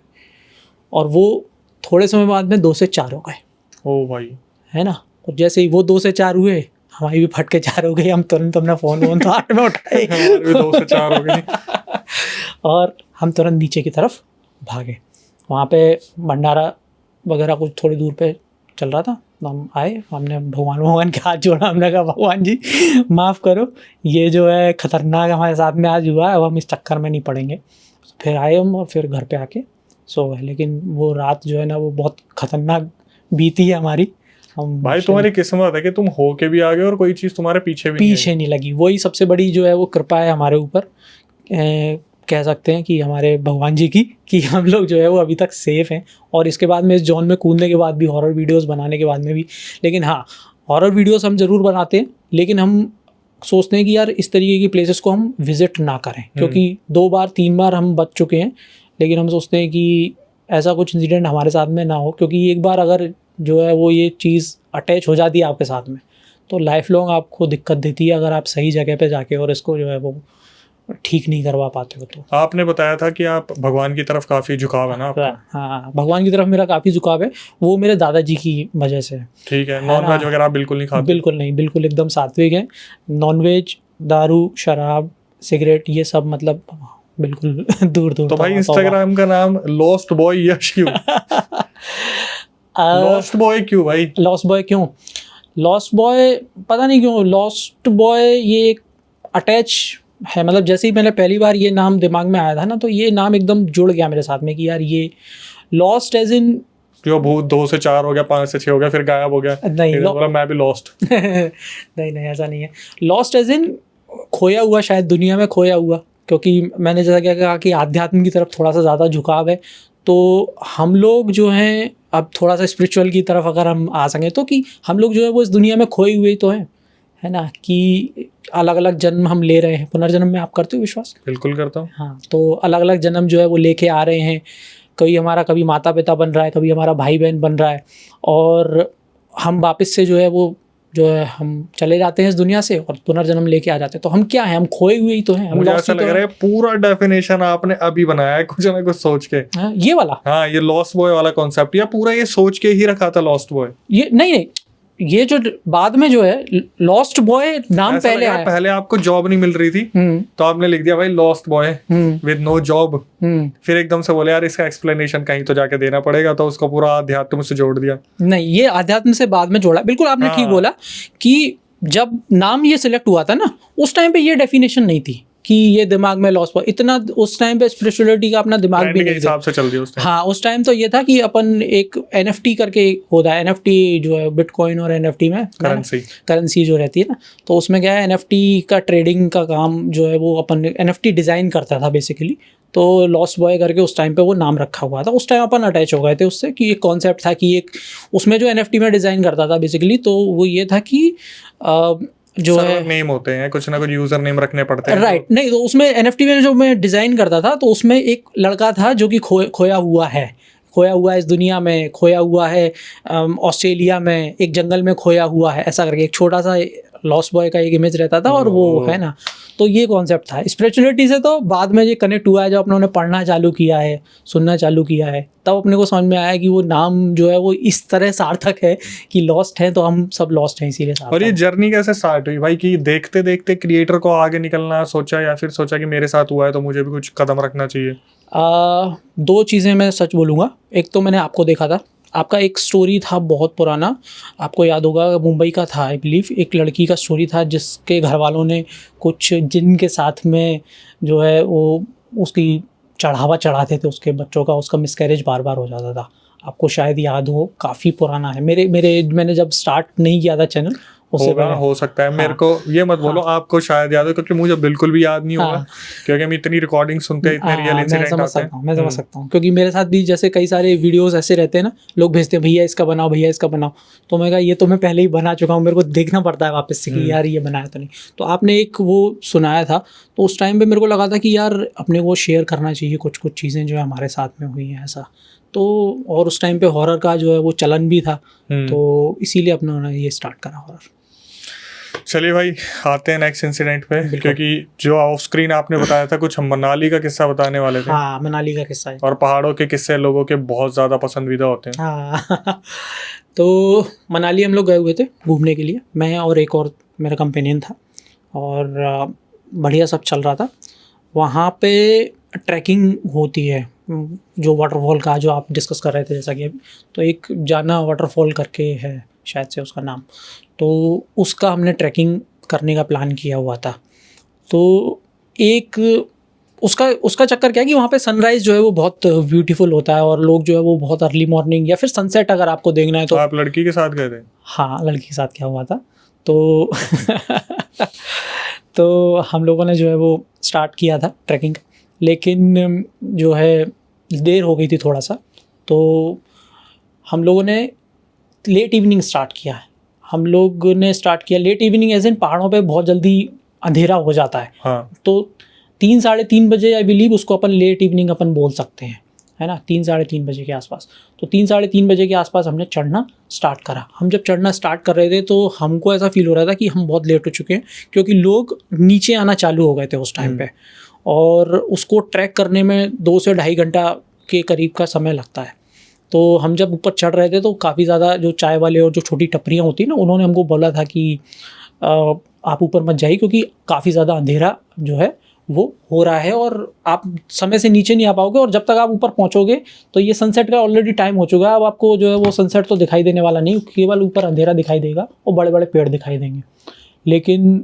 और वो थोड़े समय बाद में 2 से 4 हो गए। ओ भाई, है ना, और जैसे ही वो 2 से 4 हुए, हमारी भी फट के 4 हो गई। हम तुरंत अपना फ़ोन तो हाथ में उठाए 2 से 4 हो गई और हम तुरंत नीचे की तरफ भागे। वहाँ पे भंडारा वगैरह कुछ थोड़ी दूर पे चल रहा था, तो हम आए, हमने भगवान के हाथ जोड़ा, हमने कहा भगवान जी माफ़ करो, ये जो है ख़तरनाक हमारे साथ में आज हुआ है, अब हम इस चक्कर में नहीं पड़ेंगे। फिर आए हम, और फिर घर पे आके सो गए। लेकिन वो रात जो है ना वो बहुत ख़तरनाक बीती है हमारी। हम भाई तुम्हारी किस्मत है कि तुम हो के भी आ गए और कोई चीज़ तुम्हारे पीछे नहीं लगी। वही सबसे बड़ी जो है वो कृपा है हमारे ऊपर। कह सकते हैं कि हमारे भगवान जी की, कि हम लोग जो है वो अभी तक सेफ़ हैं। और इसके बाद में इस जोन में कूदने के बाद भी, हॉरर वीडियोस बनाने के बाद में भी, लेकिन हाँ, हॉरर वीडियोस हम ज़रूर बनाते हैं, लेकिन हम सोचते हैं कि यार इस तरीके की प्लेसेस को हम विज़िट ना करें, क्योंकि 2 बार 3 बार हम बच चुके हैं। लेकिन हम सोचते हैं कि ऐसा कुछ इंसिडेंट हमारे साथ में ना हो, क्योंकि एक बार अगर जो है वो ये चीज़ अटैच हो जाती है आपके साथ में, तो लाइफ लॉन्ग आपको दिक्कत देती है, अगर आप सही जगह पे जाके और इसको जो है वो ठीक नहीं करवा पाते हो तो। आपने बताया था कि आप भगवान की तरफ काफ़ी झुकाव है ना आपका? हाँ, भगवान की तरफ मेरा काफ़ी झुकाव है, वो मेरे दादाजी की वजह से है। ठीक है, नॉन वेज वगैरह आप बिल्कुल नहीं खाते? बिल्कुल नहीं, बिल्कुल एकदम सात्विक है। नॉन-वेज, दारू, शराब, सिगरेट, ये सब मतलब बिल्कुल दूर-दूर। तो भाई इंस्टाग्राम का नाम लॉस्ट बॉय यश क्यों? लॉस्ट बॉय क्यों भाई? लॉस्ट बॉय क्यों? लॉस्ट बॉय पता नहीं क्यों, लॉस्ट बॉय ये एक अटैच है, मतलब जैसे ही मैंने पहली बार ये नाम दिमाग में आया था ना, तो ये नाम एकदम जुड़ गया मेरे साथ में कि यार ये लॉस्ट एज इन जो भूत 2 से 4 हो गया, 5 से 6 हो गया, फिर गायब हो गया, नहीं, फिर बोला मैं भी लॉस्ट। नहीं ऐसा नहीं है। लॉस्ट एज इन खोया हुआ, शायद दुनिया में खोया हुआ, क्योंकि मैंने जैसा क्या कहा कि आध्यात्म की तरफ थोड़ा सा ज़्यादा झुकाव है, तो हम लोग जो हैं अब थोड़ा सा स्पिरिचुअल की तरफ अगर हम आ सकें तो, कि हम लोग जो है वो इस दुनिया में खोए हुए ही तो हैं, है ना, कि अलग अलग जन्म हम ले रहे हैं। पुनर्जन्म में आप करते हो विश्वास? बिल्कुल करता हूँ। हाँ, तो अलग अलग जन्म जो है वो लेके आ रहे हैं। कभी हमारा, कभी माता पिता बन रहा है, कभी हमारा भाई बहन बन रहा है, और हम वापस से जो है वो जो है हम चले जाते हैं इस दुनिया से और पुनर्जन्म लेके आ जाते हैं। तो हम क्या हैं? हम खोए हुए ही तो हैं। हम मुझे lost ऐसा ही लग तो रहा है पूरा डेफिनेशन आपने अभी बनाया है कुछ ना कुछ सोच के। हैं। ये वाला, हाँ, ये लॉस्ट बॉय वाला कॉन्सेप्ट या पूरा ये सोच के ही रखा था लॉस्ट बॉय? ये नहीं, ये जो बाद में जो है लॉस्ट बॉय नाम ऐसा पहले लग रहा है आया। पहले आपको जॉब नहीं मिल रही थी तो आपने लिख दिया भाई lost boy with no job. फिर एकदम से बोले यार इसका एक्सप्लेनेशन कहीं तो जाके देना पड़ेगा, तो उसको पूरा अध्यात्म से जोड़ दिया। नहीं, ये अध्यात्म से बाद में जोड़ा। बिल्कुल आपने ठीक बोला कि जब नाम ये सिलेक्ट हुआ था ना, उस टाइम पे ये डेफिनेशन नहीं थी कि ये दिमाग में लॉस हुआ इतना। उस टाइम पे स्पिरिचुअलिटी का अपना दिमाग भी के नहीं हिसाब से चल दिया उस टाइम। हाँ, उस टाइम तो ये था कि अपन एक NFT करके होता है, NFT जो है बिटकॉइन और NFT में करेंसी जो रहती है ना, तो उसमें क्या है NFT का ट्रेडिंग का काम जो है वो अपन NFT डिज़ाइन करता था बेसिकली। तो लॉस्ट बॉय करके उस टाइम पे वो नाम रखा हुआ था। उस टाइम अपन अटैच हो गए थे उससे, कि एक कॉन्सेप्ट था कि एक उसमें जो NFT में डिज़ाइन करता था बेसिकली, तो वो ये था कि जो है नेम होते हैं, कुछ ना कुछ यूजर नेम रखने पड़ते हैं। राइट, नहीं तो उसमें NFT में जो मैं डिज़ाइन करता था, तो उसमें एक लड़का था जो कि खोया हुआ है, खोया हुआ है इस दुनिया में, खोया हुआ है ऑस्ट्रेलिया में, एक जंगल में खोया हुआ है, ऐसा करके एक छोटा सा लॉस्ट बॉय का एक इमेज रहता था। और वो है ना, तो ये कॉन्सेप्ट था। स्पिरिचुअलिटी से तो बाद में ये कनेक्ट हुआ है, जब अपने पढ़ना चालू किया है, सुनना चालू किया है, तब अपने को समझ में आया कि वो नाम जो है वो इस तरह सार्थक है कि लॉस्ट है तो हम सब लॉस्ट हैं इसीलिए सार्थक। और ये जर्नी कैसे स्टार्ट हुई भाई, कि देखते देखते क्रिएटर को आगे निकलना सोचा, या फिर सोचा कि मेरे साथ हुआ है तो मुझे भी कुछ कदम रखना चाहिए? 2 चीज़ें मैं सच बोलूँगा। एक तो मैंने आपको देखा था, आपका एक स्टोरी था बहुत पुराना, आपको याद होगा, मुंबई का था आई बिलीव। एक लड़की का स्टोरी था जिसके घर वालों ने कुछ जिन के साथ में जो है वो उसकी चढ़ावा चढ़ाते थे उसके बच्चों का, उसका मिसकैरेज बार बार हो जाता था। आपको शायद याद हो, काफ़ी पुराना है। मैंने जब स्टार्ट नहीं किया था चैनल उससे पहले। हो सकता है। मेरे को ये मत बोलो आपको शायद याद हो, क्योंकि मुझे बिल्कुल भी याद नहीं होगा, क्योंकि हम इतनी रिकॉर्डिंग सुनते हैं, इतने रियल इंसिडेंट आते हैं। मैं समझ सकता हूँ, क्योंकि मेरे साथ भी जैसे कई सारे वीडियोस ऐसे रहते हैं ना, लोग भेजते हैं भैया इसका बनाओ, भैया इसका बनाओ, तो मैं कहा ये तो मैं पहले ही बना चुका हूँ, मेरे को देखना पड़ता है वापस से कि यार ये बनाया तो नहीं। तो आपने एक वो सुनाया था, तो उस टाइम पे मेरे को लगा था कि यार अपने को शेयर करना चाहिए कुछ चीज़ें जो हमारे साथ में हुई हैं ऐसा। तो और उस टाइम पे हॉरर का जो है वो चलन भी था, तो इसीलिए अपने ये स्टार्ट करा हॉरर। चलिए भाई, आते हैं नेक्स्ट इंसिडेंट पे, क्योंकि जो ऑफ स्क्रीन आपने बताया था कुछ हम मनाली का किस्सा बताने वाले थे। हाँ, मनाली का किस्सा है। और पहाड़ों के किस्से लोगों के बहुत ज़्यादा पसंदीदा होते हैं। हाँ तो मनाली हम लोग गए हुए थे घूमने के लिए, मैं और एक और मेरा कंपेनियन था, और बढ़िया सब चल रहा था। वहाँ पे ट्रैकिंग होती है जो वाटरफॉल का जो आप डिस्कस कर रहे थे जैसा कि अभी, तो एक जाना वाटरफॉल करके है शायद से उसका नाम, तो उसका हमने ट्रैकिंग करने का प्लान किया हुआ था। तो एक उसका चक्कर क्या है कि वहाँ पे सनराइज़ जो है वो बहुत ब्यूटीफुल होता है, और लोग जो है वो बहुत अर्ली मॉर्निंग या फिर सनसेट अगर आपको देखना है तो। आप लड़की के साथ गए थे? हाँ, लड़की के साथ क्या हुआ था तो तो हम लोगों ने जो है वो स्टार्ट किया था ट्रैकिंग, लेकिन जो है देर हो गई थी थोड़ा सा, तो हम लोगों ने लेट इवनिंग स्टार्ट किया है। हम लोग ने स्टार्ट किया लेट इवनिंग एज इन पहाड़ों पे बहुत जल्दी अंधेरा हो जाता है। हाँ। तो 3 साढ़े 3 बजे आई बिलीव उसको अपन लेट इवनिंग अपन बोल सकते हैं, है ना, 3 साढ़े 3 बजे के आसपास। तो 3 साढ़े 3 बजे के आसपास हमने चढ़ना स्टार्ट करा। हम जब चढ़ना स्टार्ट कर रहे थे तो हमको ऐसा फील हो रहा था कि हम बहुत लेट हो चुके हैं, क्योंकि लोग नीचे आना चालू हो गए थे उस टाइम पे, और उसको ट्रैक करने में 2 से ढाई घंटा के करीब का समय लगता है। तो हम जब ऊपर चढ़ रहे थे तो काफ़ी ज़्यादा जो चाय वाले और जो छोटी टपरियाँ होती हैं ना, उन्होंने हमको बोला था कि आप ऊपर मत जाइए, क्योंकि काफ़ी ज़्यादा अंधेरा जो है वो हो रहा है और आप समय से नीचे नहीं आ पाओगे, और जब तक आप ऊपर पहुंचोगे तो ये सनसेट का ऑलरेडी टाइम हो चुका है। अब आपको जो है वो सनसेट तो दिखाई देने वाला नहीं, केवल ऊपर अंधेरा दिखाई देगा और बड़े बड़े पेड़ दिखाई देंगे। लेकिन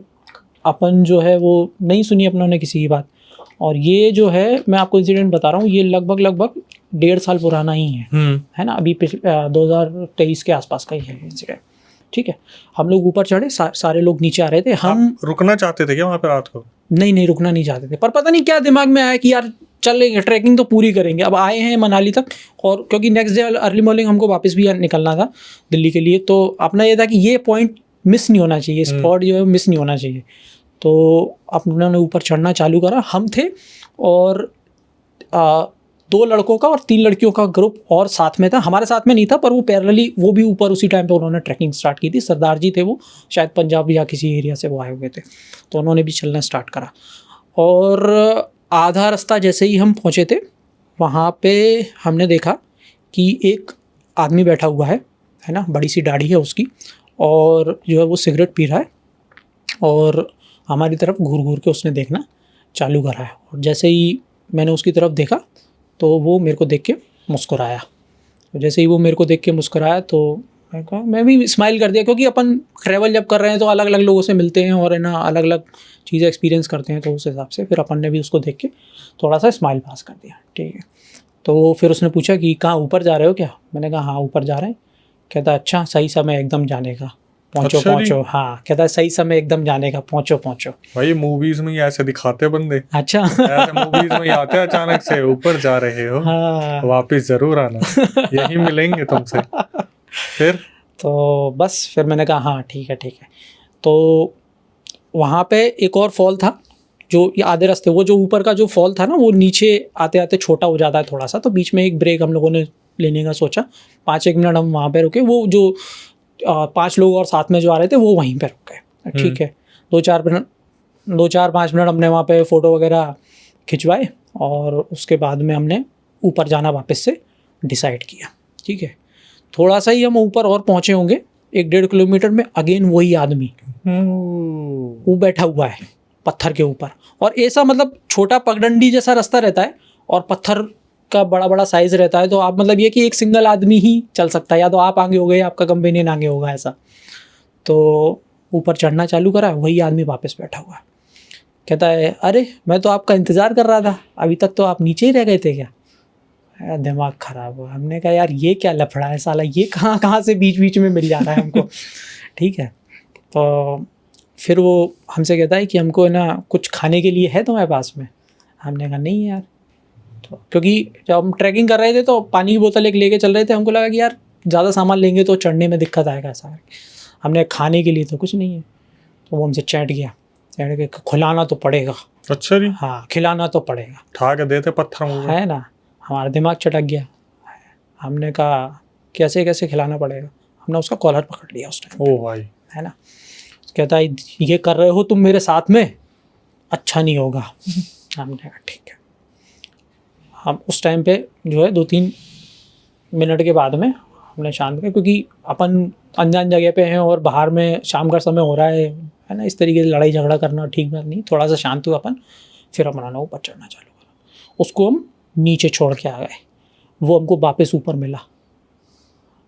अपन जो है वो नहीं सुनी अपनों ने किसी की बात। और ये जो है मैं आपको इंसिडेंट बता रहा हूँ, ये लगभग 1.5 साल पुराना ही है ना, अभी 2023 के आसपास का ही है इंसिडेंट। ठीक है, हम लोग ऊपर चढ़े, सारे लोग नीचे आ रहे थे। हम रुकना चाहते थे क्या वहाँ पे रात को? नहीं, रुकना नहीं चाहते थे, पर पता नहीं क्या दिमाग में आया कि यार चलेंगे, ट्रैकिंग तो पूरी करेंगे। अब आए हैं मनाली तक, और क्योंकि नेक्स्ट डे अर्ली मॉर्निंग हमको वापस भी निकलना था दिल्ली के लिए, तो अपना ये था कि ये पॉइंट मिस नहीं होना चाहिए, स्पॉट जो है मिस नहीं होना चाहिए। तो अपने ऊपर चढ़ना चालू करा। हम थे और 2 लड़कों का और 3 लड़कियों का ग्रुप और साथ में था। हमारे साथ में नहीं था, पर वो पैरेलली वो भी ऊपर उसी टाइम पे उन्होंने ट्रैकिंग स्टार्ट की थी। सरदार जी थे वो, शायद पंजाब या किसी एरिया से वो आए हुए थे, तो उन्होंने भी चलना स्टार्ट करा। और आधा रास्ता जैसे ही हम पहुँचे थे, वहाँ पे हमने देखा कि एक आदमी बैठा हुआ है ना, बड़ी सी दाढ़ी है उसकी, और जो है वो सिगरेट पी रहा है, और हमारी तरफ घूर घूर के उसने देखना चालू करा है। और जैसे ही मैंने उसकी तरफ देखा तो वो मेरे को देख के मुस्कुराया। तो जैसे ही वो मेरे को देख के मुस्कुराया तो मैं भी स्माइल कर दिया, क्योंकि अपन ट्रैवल जब कर रहे हैं तो अलग अलग लोगों से मिलते हैं और है ना अलग अलग चीज़ें एक्सपीरियंस करते हैं, तो उस हिसाब से फिर अपन ने भी उसको देख के थोड़ा सा स्माइल पास कर दिया। ठीक है, तो फिर उसने पूछा कि कहाँ ऊपर जा रहे हो क्या? मैंने कहा हाँ ऊपर जा रहे हैं। कहता अच्छा, सही समय एकदम जाने का, पहुँचो। हाँ, कहता है सही समय एकदम जाने का, पहुँचो। भाई मूवीज में ऐसे दिखाते बंदे। अच्छा। ऐसे मूवीज में आते हैं अचानक से, ऊपर जा रहे हो, हाँ। वापिस जरूर आना, यही मिलेंगे तुमसे। फिर तो बस फिर मैंने कहा हाँ ठीक है। तो वहाँ पे एक और फॉल था, जो ये आधे रास्ते, वो जो ऊपर का जो फॉल था ना, वो नीचे आते आते छोटा हो जाता है थोड़ा सा, तो बीच में एक ब्रेक हम लोगों ने लेने का सोचा। 5-1 मिनट हम वहाँ पे रुके। वो जो 5 लोग और साथ में जो आ रहे थे वो वहीं पे रुक गए। ठीक है, 2-4-5 मिनट हमने वहाँ पे फ़ोटो वगैरह खिंचवाए, और उसके बाद में हमने ऊपर जाना वापस से डिसाइड किया। ठीक है, थोड़ा सा ही हम ऊपर और पहुँचे होंगे, 1-1.5 किलोमीटर में अगेन वही आदमी वो बैठा हुआ है पत्थर के ऊपर। और ऐसा मतलब छोटा पगडंडी जैसा रास्ता रहता है और पत्थर का बड़ा बड़ा साइज़ रहता है, तो आप मतलब ये कि एक सिंगल आदमी ही चल सकता है, या तो आप आगे हो गए या आपका कंपेनियन आगे होगा ऐसा। तो ऊपर चढ़ना चालू करा, वही आदमी वापस बैठा हुआ है। कहता है अरे मैं तो आपका इंतज़ार कर रहा था, अभी तक तो आप नीचे ही रह गए थे क्या? दिमाग ख़राब हुआ। हमने कहा यार ये क्या लफड़ा है साला, ये कहाँ से बीच बीच में मिल जा रहा है हमको। ठीक है, तो फिर वो हमसे कहता है कि हमको है ना कुछ खाने के लिए है तुम्हारे पास में? हमने कहा नहीं यार, तो क्योंकि जब हम ट्रैकिंग कर रहे थे तो पानी की बोतल एक लेके चल रहे थे, हमको लगा कि यार ज़्यादा सामान लेंगे तो चढ़ने में दिक्कत आएगा ऐसा। हमने खाने के लिए तो कुछ नहीं है, तो वो हमसे चैट के खिलाना तो पड़ेगा। अच्छा जी। हाँ, खिलाना तो पड़ेगा, ठा के देते पत्थर मुँह में, है ना। हमारा दिमाग चटक गया। हमने कहा कैसे खिलाना पड़ेगा? हमने उसका कॉलर पकड़ लिया उस टाइम। ओ भाई, है ना। कहता है ये कर रहे हो तुम मेरे साथ में, अच्छा नहीं होगा। हमने कहा ठीक है। हम उस टाइम पे जो है 2-3 मिनट के बाद में हमने शांत किया, क्योंकि अपन अनजान जगह पे हैं और बाहर में शाम का समय हो रहा है ना, इस तरीके से लड़ाई झगड़ा करना ठीक बात नहीं। थोड़ा सा शांत हुआ अपन, फिर अपन ऊपर चढ़ना चालू करा। उसको हम नीचे छोड़ के आ गए, वो हमको वापस ऊपर मिला।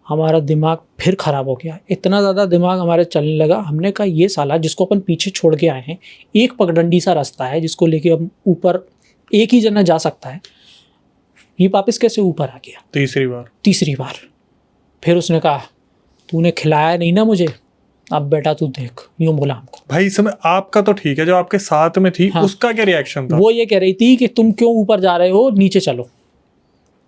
हमारा दिमाग फिर ख़राब हो गया, इतना ज़्यादा दिमाग हमारे चलने लगा। हमने कहा ये साला जिसको अपन पीछे छोड़ के आए हैं, एक पगडंडी सा रास्ता है जिसको लेके हम ऊपर एक ही जना जा सकता है, ये वापस कैसे ऊपर आ गया? तीसरी बार। फिर उसने कहा तूने खिलाया नहीं ना मुझे, अब बेटा तू देख, यूँ बोला हमको। भाई इस समय आपका तो ठीक है, जो आपके साथ में थी हाँ। उसका क्या रिएक्शन था? वो ये कह रही थी कि तुम क्यों ऊपर जा रहे हो, नीचे चलो,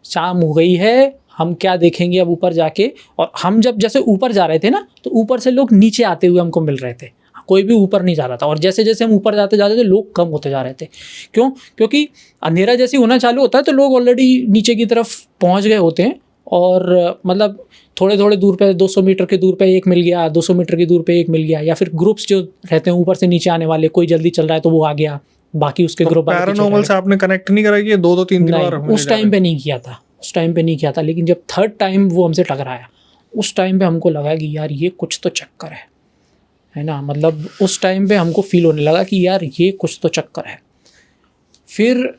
शाम हो गई है, हम क्या देखेंगे अब ऊपर जाके। और हम जब जैसे ऊपर जा रहे थे ना, तो ऊपर से लोग नीचे आते हुए हमको मिल रहे थे, कोई भी ऊपर नहीं जा रहा था। और जैसे जैसे हम ऊपर जाते जाते थे, लोग कम होते जा रहे थे। क्यों? क्योंकि अंधेरा जैसे होना चालू होता है तो लोग ऑलरेडी नीचे की तरफ पहुंच गए होते हैं। और मतलब थोड़े थोड़े दूर पे 200 मीटर के दूर पे एक मिल गया, 200 मीटर की दूर पे एक मिल गया, या फिर ग्रुप्स जो रहते हैं ऊपर से नीचे आने वाले, कोई जल्दी चल रहा है तो वो आ गया, बाकी उसके ग्रुप वाले पीछे रह पैरानॉर्मल गए। से आपने कनेक्ट नहीं करा कि ये 2-3 बार नहीं, हमने उस जा टाइम रहे पे नहीं किया था, उस टाइम पे नहीं किया था। लेकिन जब थर्ड टाइम वो हमसे टकराया, उस टाइम पे हमको लगा कि यार ये कुछ तो चक्कर है ना। मतलब उस टाइम पे हमको फील होने लगा कि यार ये कुछ तो चक्कर है। फिर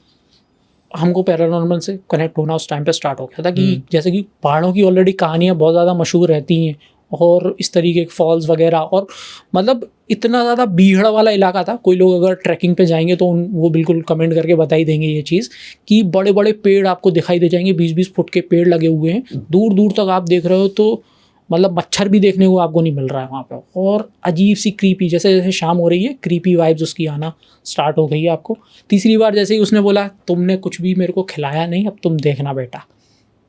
हमको पैरानॉर्मल से कनेक्ट होना उस टाइम पे स्टार्ट हो गया था कि जैसे कि पहाड़ों की ऑलरेडी कहानियाँ बहुत ज़्यादा मशहूर रहती हैं, और इस तरीके के फॉल्स वगैरह, और मतलब इतना ज़्यादा बीहड़ वाला इलाका था। कोई लोग अगर ट्रैकिंग पे जाएंगे तो वो बिल्कुल कमेंट करके बता ही देंगे ये चीज़, कि बड़े बड़े पेड़ आपको दिखाई दे जाएंगे, 20-20 फुट के पेड़ लगे हुए हैं, दूर दूर तक आप देख रहे हो, तो मतलब मच्छर भी देखने को आपको नहीं मिल रहा है वहाँ पे। और अजीब सी क्रीपी, जैसे जैसे शाम हो रही है क्रीपी वाइब्स उसकी आना स्टार्ट हो गई है आपको। तीसरी बार जैसे ही उसने बोला तुमने कुछ भी मेरे को खिलाया नहीं, अब तुम देखना बेटा,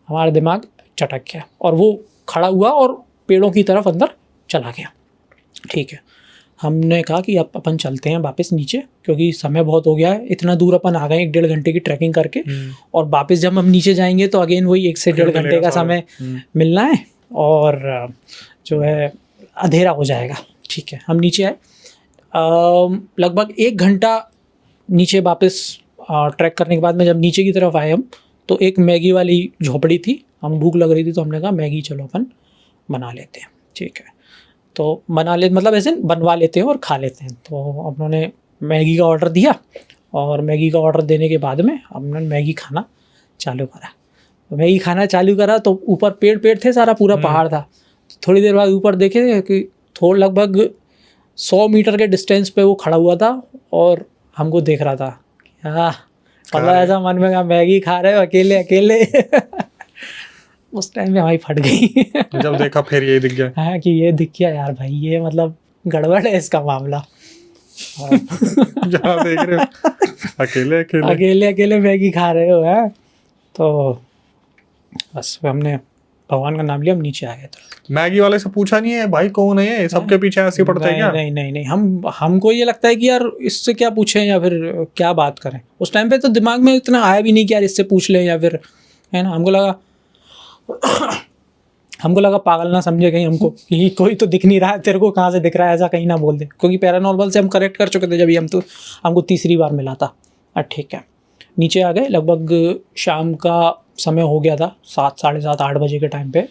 हमारा दिमाग चटक गया और वो खड़ा हुआ और पेड़ों की तरफ अंदर चला गया। ठीक है, हमने कहा कि अब अपन चलते हैं वापस नीचे, क्योंकि समय बहुत हो गया है, इतना दूर अपन आ गए 1-1.5 घंटे की ट्रैकिंग करके। और वापस जब हम नीचे जाएंगे तो अगेन वही 1 से 1.5 घंटे का समय मिलना है, और जो है अंधेरा हो जाएगा। ठीक है, हम नीचे आए, लगभग 1 घंटा नीचे वापस ट्रैक करने के बाद में जब नीचे की तरफ आए हम, तो एक मैगी वाली झोपड़ी थी। हम भूख लग रही थी तो हमने कहा मैगी चलो अपन बना लेते हैं। ठीक है, तो बना ले मतलब ऐसे बनवा लेते हैं और खा लेते हैं। तो उन्होंने मैगी का ऑर्डर दिया, और मैगी का ऑर्डर देने के बाद में हमने मैगी खाना चालू करा। मैगी खाना चालू करा तो ऊपर पेड़ पेड़ थे, सारा पूरा पहाड़ था। थोड़ी देर बाद ऊपर देखे कि थोड़ा लगभग 100 मीटर के डिस्टेंस पे वो खड़ा हुआ था और हमको देख रहा था। हाँ, मतलब ऐसा मन में कहा मैगी खा रहे हो अकेले अकेले। उस टाइम में हमारी फट गई। जब देखा फिर ये दिख गया। हाँ, कि ये दिख गया यार भाई, ये मतलब गड़बड़ है इसका मामला। जहाँ देख रहे हो अकेले अकेले अकेले अकेले मैगी खा रहे हो है। तो बस हमने भगवान का नाम लिया, हम नीचे आ गए। तो मैगी वाले से पूछा नहीं है भाई कौन है, सबके पीछे ऐसे ही पड़ता है क्या? नहीं नहीं नहीं, हमको ये लगता है कि यार इससे क्या पूछें या फिर क्या बात करें। उस टाइम पे तो दिमाग में इतना आया भी नहीं कि यार इससे पूछ लें या फिर, है ना। हमको लगा पागल ना समझे कहीं हमको कि कोई तो दिख नहीं रहा है, तेरे को कहाँ से दिख रहा है, ऐसा कहीं ना बोल दे। क्योंकि पैरानॉर्मल से हम करेक्ट कर चुके थे जब हम तो हमको तीसरी बार मिला था। ठीक है, नीचे आ गए, लगभग शाम का समय हो गया था, 7, साढ़े 7, 8 बजे के टाइम पे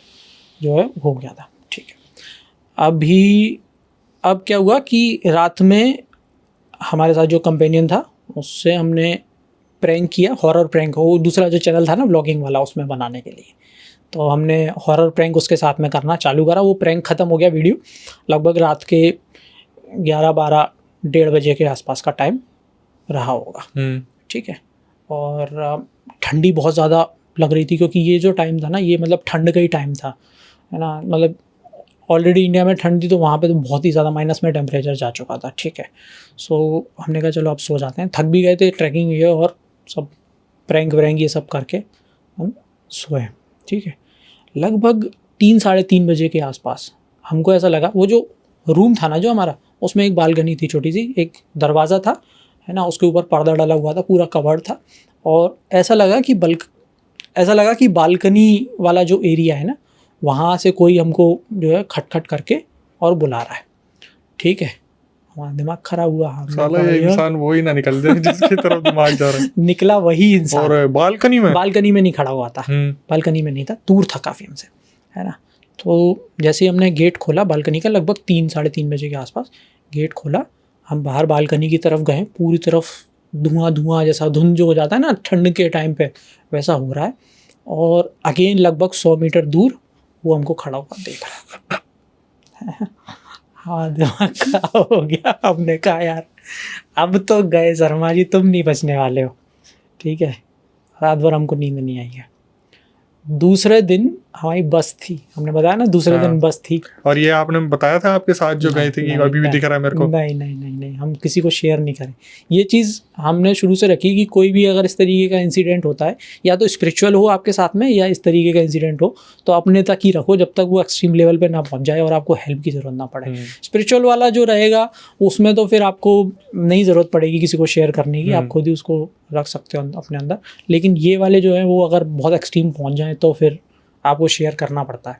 जो है हो गया था। ठीक है, अब क्या हुआ कि रात में हमारे साथ जो कंपेनियन था उससे हमने प्रैंक किया, हॉरर प्रैंक। वो दूसरा जो चैनल था ना व्लॉगिंग वाला, उसमें बनाने के लिए, तो हमने हॉरर प्रैंक उसके साथ में करना चालू करा। वो प्रैंक ख़त्म हो गया वीडियो लगभग रात के 11, 12, 1:30 बजे के आसपास का टाइम रहा होगा। ठीक है, और ठंडी बहुत ज़्यादा लग रही थी, क्योंकि ये जो टाइम था ना, ये मतलब ठंड का ही टाइम था, है ना। मतलब ऑलरेडी इंडिया में ठंड थी, तो वहाँ पे तो बहुत ही ज़्यादा माइनस में टेम्परेचर जा चुका था। ठीक है, सो हमने कहा चलो अब सो जाते हैं, थक भी गए थे ट्रैकिंग ये और सब प्रैंक व्रैंक ये सब करके हम सोए। ठीक है, लगभग 3, साढ़े 3 बजे के आसपास हमको ऐसा लगा, वो जो रूम था ना जो हमारा, उसमें एक बालकनी थी, छोटी सी एक दरवाज़ा था, है ना, उसके ऊपर पर्दा डाला हुआ था, पूरा कवर्ड था। और ऐसा लगा कि बालकनी वाला जो एरिया है ना, वहाँ से कोई हमको जो है खटखट करके और बुला रहा है। ठीक है, हमारा दिमाग खराब हुआ। साला ये इंसान वो ही ना निकल जाए जिसकी तरफ दिमाग जा रहा है। निकला वही इंसान, और बालकनी में नहीं खड़ा हुआ था, बालकनी में नहीं था, दूर था काफ़ी हमसे, है ना। तो जैसे ही हमने गेट खोला बालकनी का, लगभग 3, साढ़े 3 बजे के आसपास गेट खोला, हम बाहर बालकनी की तरफ गए, पूरी तरफ धुआं जैसा, धुंध जो हो जाता है ना ठंड के टाइम पे, वैसा हो रहा है। और अगेन लगभग 100 मीटर दूर वो हमको खड़ा हुआ देख रहा है। हाँ, दिमाग खराब हो गया। हमने कहा यार अब तो गए शर्मा जी, तुम नहीं बचने वाले हो। ठीक है, रात भर हमको नींद नहीं आई है। दूसरे दिन हमारी बस थी, हमने बताया ना दूसरे दिन बस थी। और ये आपने बताया था आपके साथ जो गए थे कि अभी भी दिख रहा है मेरे को? नहीं, हम किसी को शेयर नहीं करें। ये चीज़ हमने शुरू से रखी कि कोई भी अगर इस तरीके का इंसिडेंट होता है, या तो स्पिरिचुअल हो आपके साथ में या इस तरीके का इंसिडेंट हो, तो अपने तक ही रखो जब तक वो एक्सट्रीम लेवल पे ना पहुंच जाए और आपको हेल्प की ज़रूरत ना पड़े। स्पिरिचुअल वाला जो रहेगा उसमें तो फिर आपको नहीं ज़रूरत पड़ेगी किसी को शेयर करने की, आप खुद ही उसको रख सकते हो अपने अंदर। लेकिन ये वाले जो हैं वो अगर बहुत एक्सट्रीम पहुँच जाएँ तो फिर आपको शेयर करना पड़ता है।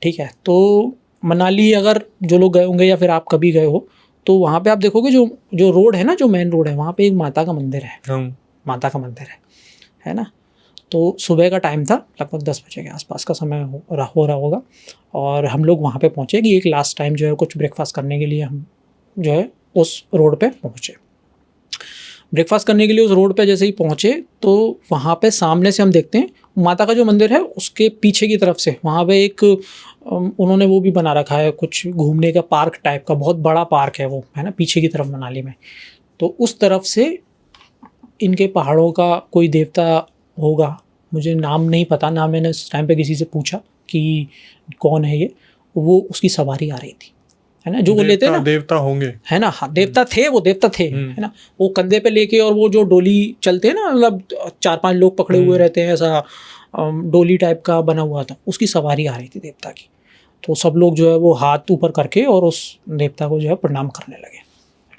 ठीक है, तो मनाली अगर जो लोग गए होंगे या फिर आप कभी गए हो तो वहाँ पे आप देखोगे जो रोड है ना, जो मेन रोड है, वहाँ पे एक माता का मंदिर है। माता का मंदिर है ना। तो सुबह का टाइम था, लगभग 10 बजे के आसपास का समय हो रहा होगा, और हम लोग वहाँ पे पहुँचे कि एक लास्ट टाइम जो है कुछ ब्रेकफास्ट करने के लिए हम जो है उस रोड पे पहुँचे। ब्रेकफास्ट करने के लिए उस रोड पे जैसे ही पहुँचे तो वहाँ पे सामने से हम देखते हैं माता का जो मंदिर है उसके पीछे की तरफ से वहाँ पे एक उन्होंने वो भी बना रखा है, कुछ घूमने का पार्क टाइप का, बहुत बड़ा पार्क है वो, है ना, पीछे की तरफ मनाली में। तो उस तरफ से इनके पहाड़ों का कोई देवता होगा, मुझे नाम नहीं पता ना, मैंने उस टाइम पे किसी से पूछा कि कौन है ये, वो उसकी सवारी आ रही थी, है ना, जो वो लेते हैं ना, देवता होंगे, है ना, हाँ देवता थे, वो देवता थे, है ना, वो कंधे पे लेके और वो जो डोली चलते हैं ना, मतलब 4-5 लोग पकड़े हुए रहते हैं, ऐसा डोली टाइप का बना हुआ था, उसकी सवारी आ रही थी देवता की। तो सब लोग जो है वो हाथ ऊपर करके और उस देवता को जो है प्रणाम करने लगे।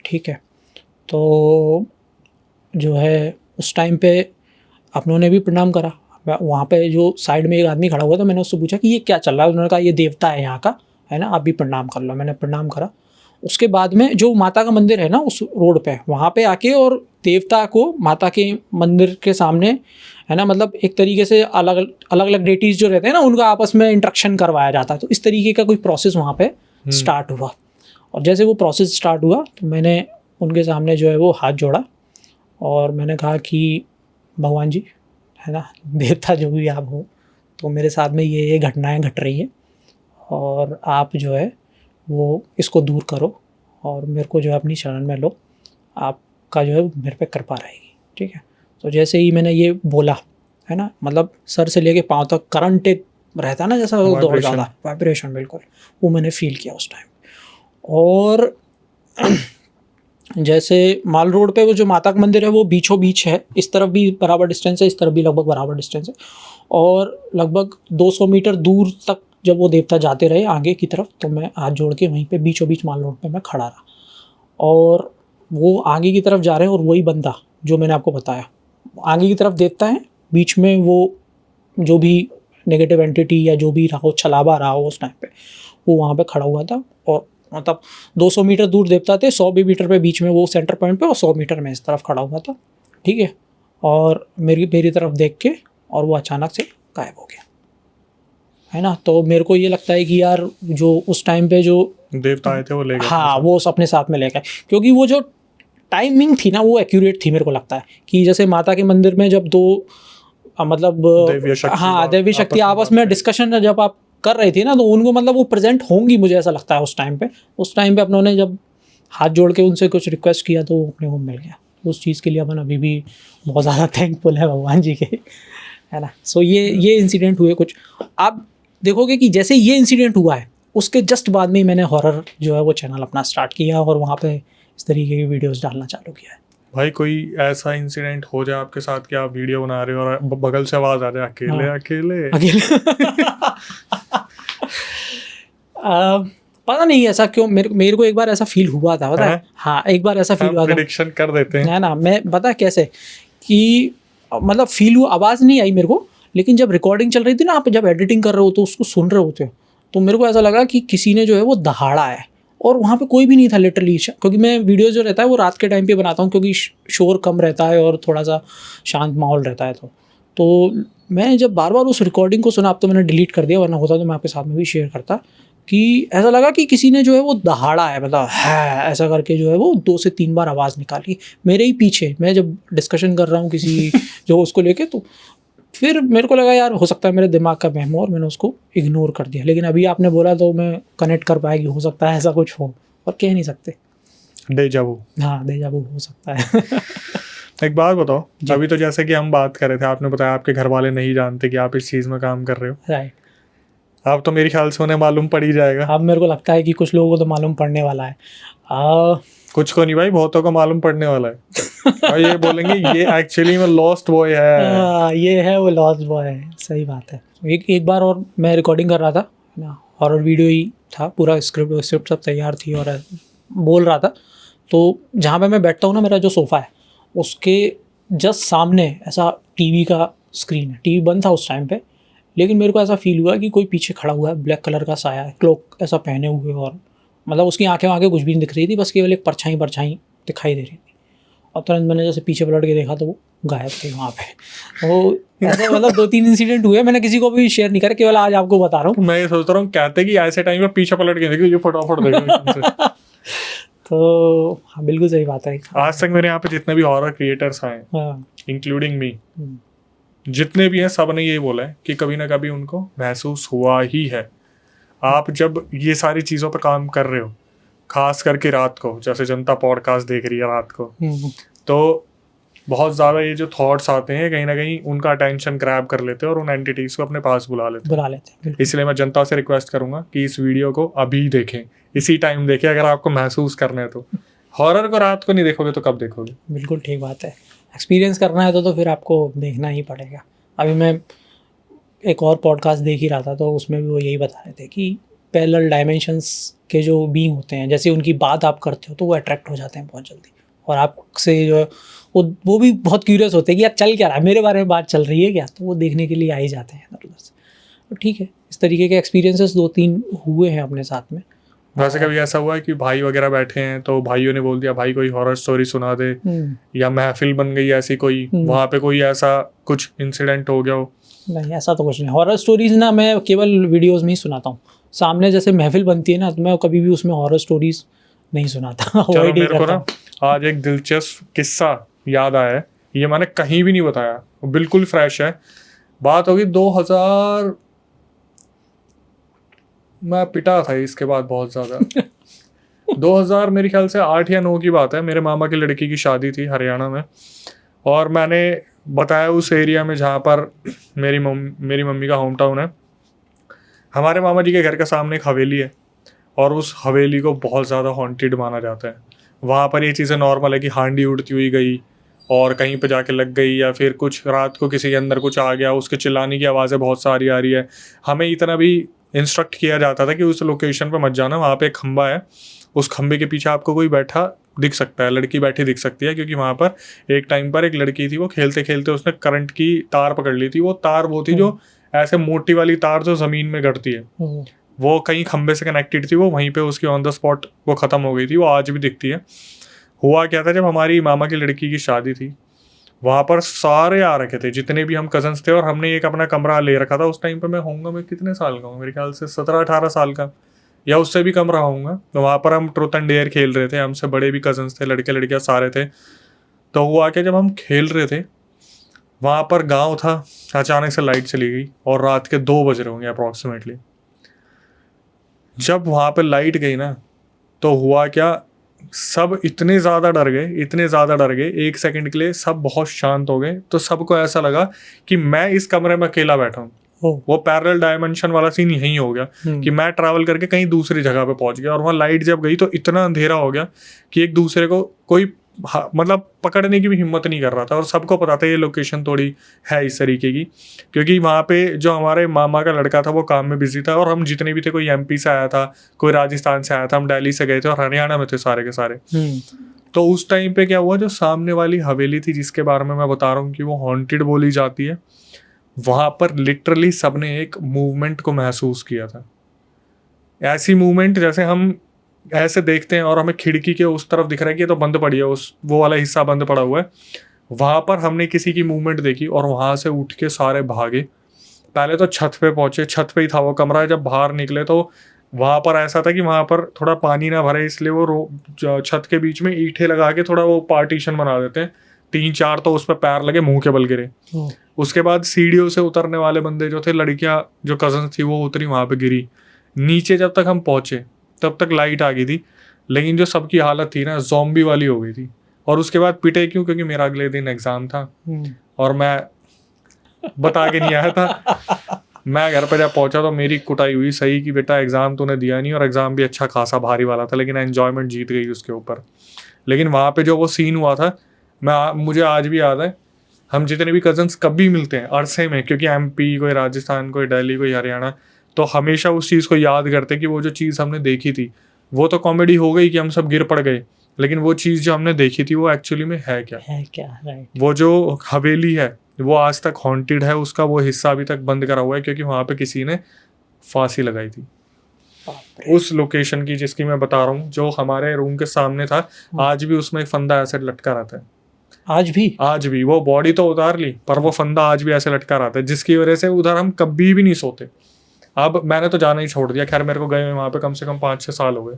ठीक है, तो जो है उस टाइम पे अपनों ने भी प्रणाम करा। वहाँ पे जो साइड में एक आदमी खड़ा हुआ था, मैंने उससे पूछा कि ये क्या चल रहा है, उन्होंने कहा ये देवता है यहाँ का, है ना, आप भी प्रणाम कर लो। मैंने प्रणाम करा। उसके बाद में जो माता का मंदिर है ना उस रोड पे, वहाँ पे आके और देवता को माता के मंदिर के सामने, है ना, मतलब एक तरीके से अलग अलग डेटीज़ जो रहते हैं ना उनका आपस में इंटरेक्शन करवाया जाता है। तो इस तरीके का कोई प्रोसेस वहाँ पे स्टार्ट हुआ। और जैसे वो प्रोसेस स्टार्ट हुआ तो मैंने उनके सामने जो है वो हाथ जोड़ा और मैंने कहा कि भगवान जी, है ना, देवता जो भी आप हो, तो मेरे साथ में ये घटनाएं घट रही हैं और आप जो है वो इसको दूर करो और मेरे को जो है अपनी शरण में लो, आपका जो है मेरे पे कृपा रहेगी। ठीक है, तो जैसे ही मैंने ये बोला, है ना, मतलब सर से लेके पाँव तक करंट एक रहता है ना, जैसा वो दौड़ जाता, वाइब्रेशन, बिल्कुल वो मैंने फील किया उस टाइम। और जैसे माल रोड पे वो जो माता का मंदिर है वो बीचों बीच है, इस तरफ भी बराबर डिस्टेंस है, इस तरफ भी लगभग बराबर डिस्टेंस है, और लगभग 200 मीटर दूर तक जब वो देवता जाते रहे आगे की तरफ, तो मैं हाथ जोड़ के वहीं पे बीचों बीच माल रोड पे मैं खड़ा रहा। और वो आगे की तरफ जा रहे हैं और वही बंदा जो मैंने आपको बताया, आगे की तरफ देवता है, बीच में वो जो भी नेगेटिव एंटिटी या जो भी रहा हो, छलावा रहा हो उस टाइम पे, वो वहाँ पे खड़ा हुआ था। और मतलब 200 मीटर दूर देवता थे, 100 मीटर पे बीच में वो सेंटर पॉइंट पे, और 100 मीटर में इस तरफ खड़ा हुआ था। ठीक है, और मेरी तरफ देख के और वो अचानक से गायब हो गया, है ना। तो मेरे को ये लगता है कि यार जो उस टाइम पे जो देवता आए थे वो ले गए, हाँ वो अपने साथ में ले गए, क्योंकि वो जो टाइमिंग थी ना वो एक्यूरेट थी। मेरे को लगता है कि जैसे माता के मंदिर में जब दो मतलब देवी शक्ति आपस में डिस्कशन जब आप कर रही थी ना, तो उनको मतलब वो प्रेजेंट होंगी, मुझे ऐसा लगता है उस टाइम पे अपनों ने जब हाथ जोड़ के उनसे कुछ रिक्वेस्ट किया तो अपने को मिल गया। उस चीज़ के लिए अपन अभी भी बहुत ज़्यादा थैंकफुल है भगवान जी के, है ना। सो ये इंसिडेंट हुए कुछ। आप देखोगे कि जैसे ये इंसिडेंट हुआ है उसके जस्ट बाद में ही मैंने हॉरर जो है वो चैनल अपना स्टार्ट किया और वहाँ पे इस तरीके की वीडियोस डालना चालू किया है। भाई कोई ऐसा इंसिडेंट हो जाए आपके साथ कि आप वीडियो बना रहे हो और बगल से आवाज आ जाए अकेले अकेले पता नहीं ऐसा क्यों, मेरे को एक बार ऐसा फील हुआ था, पता है? हाँ, एक बार ऐसा फील हुआ था। प्रेडिक्शन कर देते हैं ना, मैं पता कैसे कि मतलब फील हुआ, आवाज़ नहीं आई मेरे को, लेकिन जब रिकॉर्डिंग चल रही थी ना, आप जब एडिटिंग कर रहे हो तो उसको सुन रहे होते हो, तो मेरे को ऐसा लगा कि किसी ने जो है वो दहाड़ा है और वहाँ पे कोई भी नहीं था लिटरली। क्योंकि मैं वीडियो जो रहता है वो रात के टाइम पे बनाता हूँ क्योंकि शोर कम रहता है और थोड़ा सा शांत माहौल रहता है। तो मैं जब बार बार उस रिकॉर्डिंग को सुना, अब तो मैंने डिलीट कर दिया, वरना होता तो मैं आपके साथ में भी शेयर करता, कि ऐसा लगा कि किसी ने जो है वो दहाड़ा है, मतलब है ऐसा करके जो है वो 2 से 3 बार आवाज़ निकाली मेरे ही पीछे। मैं जब डिस्कशन कर रहा हूँ किसी जो उसको लेके, तो फिर मेरे को लगा यार हो सकता है मेरे दिमाग का वहम हो और मैंने उसको इग्नोर कर दिया। लेकिन अभी आपने बोला तो मैं कनेक्ट कर पाया कि हो सकता है ऐसा कुछ हो, और कह नहीं सकते। डेजा वू, हाँ डेजा वू हो सकता है। एक बात बताओ, अभी तो जैसे कि हम बात कर रहे थे, आपने बताया आपके घर वाले नहीं जानते कि आप इस चीज़ में काम कर रहे हो, राइट। अब तो मेरे ख्याल से उन्हें मालूम पड़ ही जाएगा। अब मेरे को लगता है कि कुछ लोगों को तो मालूम पड़ने वाला है। कुछ को नहीं भाई, बहुतों को मालूम पड़ने वाला है और ये बोलेंगे ये एक्चुअली में लॉस्ट बॉय है। ये है वो लॉस्ट बॉय है, सही बात है। एक बार और मैं रिकॉर्डिंग कर रहा था ना, हॉरर वीडियो ही था, पूरा स्क्रिप्ट सब तैयार थी और बोल रहा था। तो जहाँ पे मैं बैठता हूँ ना, मेरा जो सोफ़ा है उसके जस्ट सामने ऐसा टीवी का स्क्रीन है। टीवी बंद था उस टाइम पे, लेकिन मेरे को ऐसा फील हुआ कि कोई पीछे खड़ा हुआ है, ब्लैक कलर का साया है, क्लोक ऐसा पहने हुए, और मतलब उसकी आंखें वाँखें कुछ भी नहीं दिख रही थी, बस केवल एक परछाई दिखाई दे रही थी। और तुरंत मैंने जैसे पीछे पलट के देखा तो वो गायब थे वहाँ पे। तो ऐसे मतलब 2-3 इंसिडेंट हुए, मैंने किसी को भी शेयर नहीं करा, केवल आज आपको बता रहा हूँ। मैं ये सोच रहा हूँ कहते कि ऐसे टाइम पे पीछे पलट के देखो, ये फटाफट देखो। तो हाँ, बिल्कुल सही बात है। आज तक मेरे यहाँ पे जितने भी हॉरर क्रिएटर्स आए, हाँ, इंक्लूडिंग मी, जितने भी हैं, सब ने यही बोला है कि कभी ना कभी उनको महसूस हुआ ही है। आप जब ये सारी चीज़ों पर काम कर रहे हो, खास करके रात को, जैसे जनता पॉडकास्ट देख रही है रात को, तो बहुत ज़्यादा ये जो थॉट्स आते हैं कहीं ना कहीं उनका अटेंशन ग्रैब कर लेते हैं और उन एंटिटीज़ को अपने पास बुला लेते हैं। इसलिए मैं जनता से रिक्वेस्ट करूंगा कि इस वीडियो को अभी देखें, इसी टाइम देखें अगर आपको महसूस करना है तो। हॉरर को रात को नहीं देखोगे तो कब देखोगे? बिल्कुल ठीक बात है। एक्सपीरियंस करना है तो फिर आपको देखना ही पड़ेगा। अभी मैं एक और पॉडकास्ट देख ही रहा था, तो उसमें भी वो यही बता रहे थे कि पैरेलल डायमेंशंस के जो बीइंग होते हैं, जैसे उनकी बात आप करते हो तो वो अट्रैक्ट हो जाते हैं बहुत जल्दी, और आपसे जो है वो भी बहुत क्यूरियस होते हैं कि यार चल क्या रहा है, मेरे बारे में बात चल रही है क्या, तो वो देखने के लिए आ ही जाते हैं इधर उधर से। तो ठीक है, इस तरीके के एक्सपीरियंसेस 2-3 हुए हैं अपने साथ में। वैसे कभी ऐसा हुआ है कि भाई वगैरह बैठे हैं तो भाइयों ने बोल दिया भाई कोई हॉरर स्टोरी सुना दे, या महफिल बन गई ऐसी कोई, वहाँ पे कोई ऐसा कुछ इंसिडेंट हो गया हो? नहीं, ऐसा तो कुछ नहीं। हॉरर स्टोरीज ना मैं केवल वीडियोस में ही सुनाता हूँ। सामने जैसे महफिल बनती है ना, तो मैं कभी भी उसमें हॉरर स्टोरीज नहीं सुनाता। चलो मेरे को ना आज एक दिलचस्प किस्सा याद आया है, ये मैंने कहीं भी नहीं बताया, बिल्कुल फ्रेश है। बात होगी 2000, मैं पिटा था इसके बाद बहुत ज़्यादा। 2000 मेरे ख्याल से 8 या 9 की बात है। मेरे मामा की लड़की की शादी थी हरियाणा में, और मैंने बताया उस एरिया में जहाँ पर मेरी मम्मी का होम टाउन है। हमारे मामा जी के घर के सामने एक हवेली है, और उस हवेली को बहुत ज़्यादा हॉन्टेड माना जाता है। वहाँ पर ये चीज़ें नॉर्मल है कि हांडी उड़ती हुई गई और कहीं पे जाके लग गई, या फिर कुछ रात को किसी के अंदर कुछ आ गया, उसके चिल्लाने की आवाज़ें बहुत सारी आ रही है। हमें इतना भी इंस्ट्रक्ट किया जाता था कि उस लोकेशन पे मत जाना, वहाँ पे एक खंबा है, उस खंबे के पीछे आपको कोई बैठा दिख सकता है, लड़की बैठी दिख सकती है, क्योंकि वहाँ पर एक टाइम पर एक लड़की थी, वो खेलते खेलते उसने करंट की तार पकड़ ली थी। वो तार वो थी जो ऐसे मोटी वाली तार जो ज़मीन में गड़ती है, वो कहीं खंबे से कनेक्टेड थी, वो वहीं पे उसकी ऑन द स्पॉट वो ख़त्म हो गई थी। वो आज भी दिखती है। हुआ क्या था, जब हमारी मामा की लड़की की शादी थी, वहाँ पर सारे आ रखे थे जितने भी हम कजन्स थे, और हमने एक अपना कमरा ले रखा था। उस टाइम पे मैं कितने साल का हूँ, मेरे ख्याल से 17-18 साल का, या उससे भी कम रहा हूँगा। तो वहाँ पर हम ट्रूथ एंड डेयर खेल रहे थे, हमसे बड़े भी कजन्स थे, लड़के लड़कियाँ सारे थे। तो हुआ क्या, जब हम खेल रहे थे, वहाँ पर गाँव था, अचानक से लाइट चली गई, और रात के 2 बज रहे होंगे अप्रॉक्सीमेटली। जब वहाँ पे लाइट गई ना, तो हुआ क्या, सब इतने ज़्यादा डर गए, 1 सेकंड के लिए सब बहुत शांत हो गए। तो सबको ऐसा लगा कि मैं इस कमरे में अकेला बैठा हूँ। वो पैरेलल डायमेंशन वाला सीन यही हो गया कि मैं ट्रैवल करके कहीं दूसरी जगह पे पहुंच गया, और वहाँ लाइट जब गई तो इतना अंधेरा हो गया कि एक दूसरे को कोई मतलब पकड़ने की भी हिम्मत नहीं कर रहा था। और सबको पता था ये लोकेशन थोड़ी है इस तरीके की, क्योंकि वहाँ पे जो हमारे मामा का लड़का था वो काम में बिजी था, और हम जितने भी थे, कोई MP से आया था, कोई राजस्थान से आया था, हम दिल्ली से गए थे, और हरियाणा में थे सारे के सारे। तो उस टाइम पे क्या हुआ, जो सामने वाली हवेली थी जिसके बारे में मैं बता रहा हूँ कि वो हॉन्टेड बोली जाती है, वहाँ पर लिटरली सबने एक मूवमेंट को महसूस किया था। ऐसी मूवमेंट जैसे हम ऐसे देखते हैं और हमें खिड़की के उस तरफ दिख रहा है कि ये तो बंद पड़ी है, वो वाला हिस्सा बंद पड़ा हुआ है। वहाँ पर हमने किसी की मूवमेंट देखी, और वहाँ से उठ के सारे भागे। पहले तो छत पे पहुँचे, छत पे ही था वो कमरा। जब बाहर निकले तो वहाँ पर ऐसा था कि वहाँ पर थोड़ा पानी ना भरे, इसलिए वो छत के बीच में ईंटें लगा के थोड़ा वो पार्टीशन बना देते हैं। 3-4 तो उस पर पैर लगे, मुँह के बल गिरे। उसके बाद सीढ़ियों से उतरने वाले बंदे जो थे, लड़कियाँ जो कजन थी वो उतरी, वहाँ पे गिरी। नीचे जब तक हम पहुँचे तब तक लाइट आ गई थी, लेकिन जो सबकी हालत थी ना, ज़ॉम्बी वाली हो गई थी। और उसके बाद पिटे क्यों, क्योंकि मेरा अगले दिन एग्ज़ाम था और मैं बता के नहीं आया था। मैं घर पे जब पहुंचा तो मेरी कुटाई हुई सही कि बेटा एग्जाम तूने दिया नहीं, और एग्जाम भी अच्छा खासा भारी वाला था, लेकिन एंजॉयमेंट जीत गई उसके ऊपर। लेकिन वहाँ पे जो वो सीन हुआ था, मुझे आज भी याद है। हम जितने भी कजन्स कभी मिलते हैं अरसे में, क्योंकि एमपी, कोई राजस्थान, कोई दिल्ली, कोई हरियाणा, तो हमेशा उस चीज़ को याद करते कि वो जो चीज़ हमने देखी थी, वो तो कॉमेडी हो गई कि हम सब गिर पड़ गए, लेकिन वो चीज़ जो हमने देखी थी वो एक्चुअली में है क्या। राइट। वो जो हवेली है वो आज तक हॉन्टेड है, उसका वो हिस्सा अभी तक बंद करा हुआ है, क्योंकि वहाँ पे किसी ने फांसी लगाई थी उस लोकेशन की जिसकी मैं बता रहा हूँ, जो हमारे रूम के सामने था। आज भी उसमें एक फंदा ऐसे लटका रहता है, आज भी वो बॉडी तो उतार ली, पर वो फंदा आज भी ऐसे लटका रहता है, जिसकी वजह से उधर हम कभी भी नहीं सोते। अब मैंने तो जाना ही छोड़ दिया, खैर मेरे को गए हुए वहाँ पे कम से कम 5-6 साल हो गए।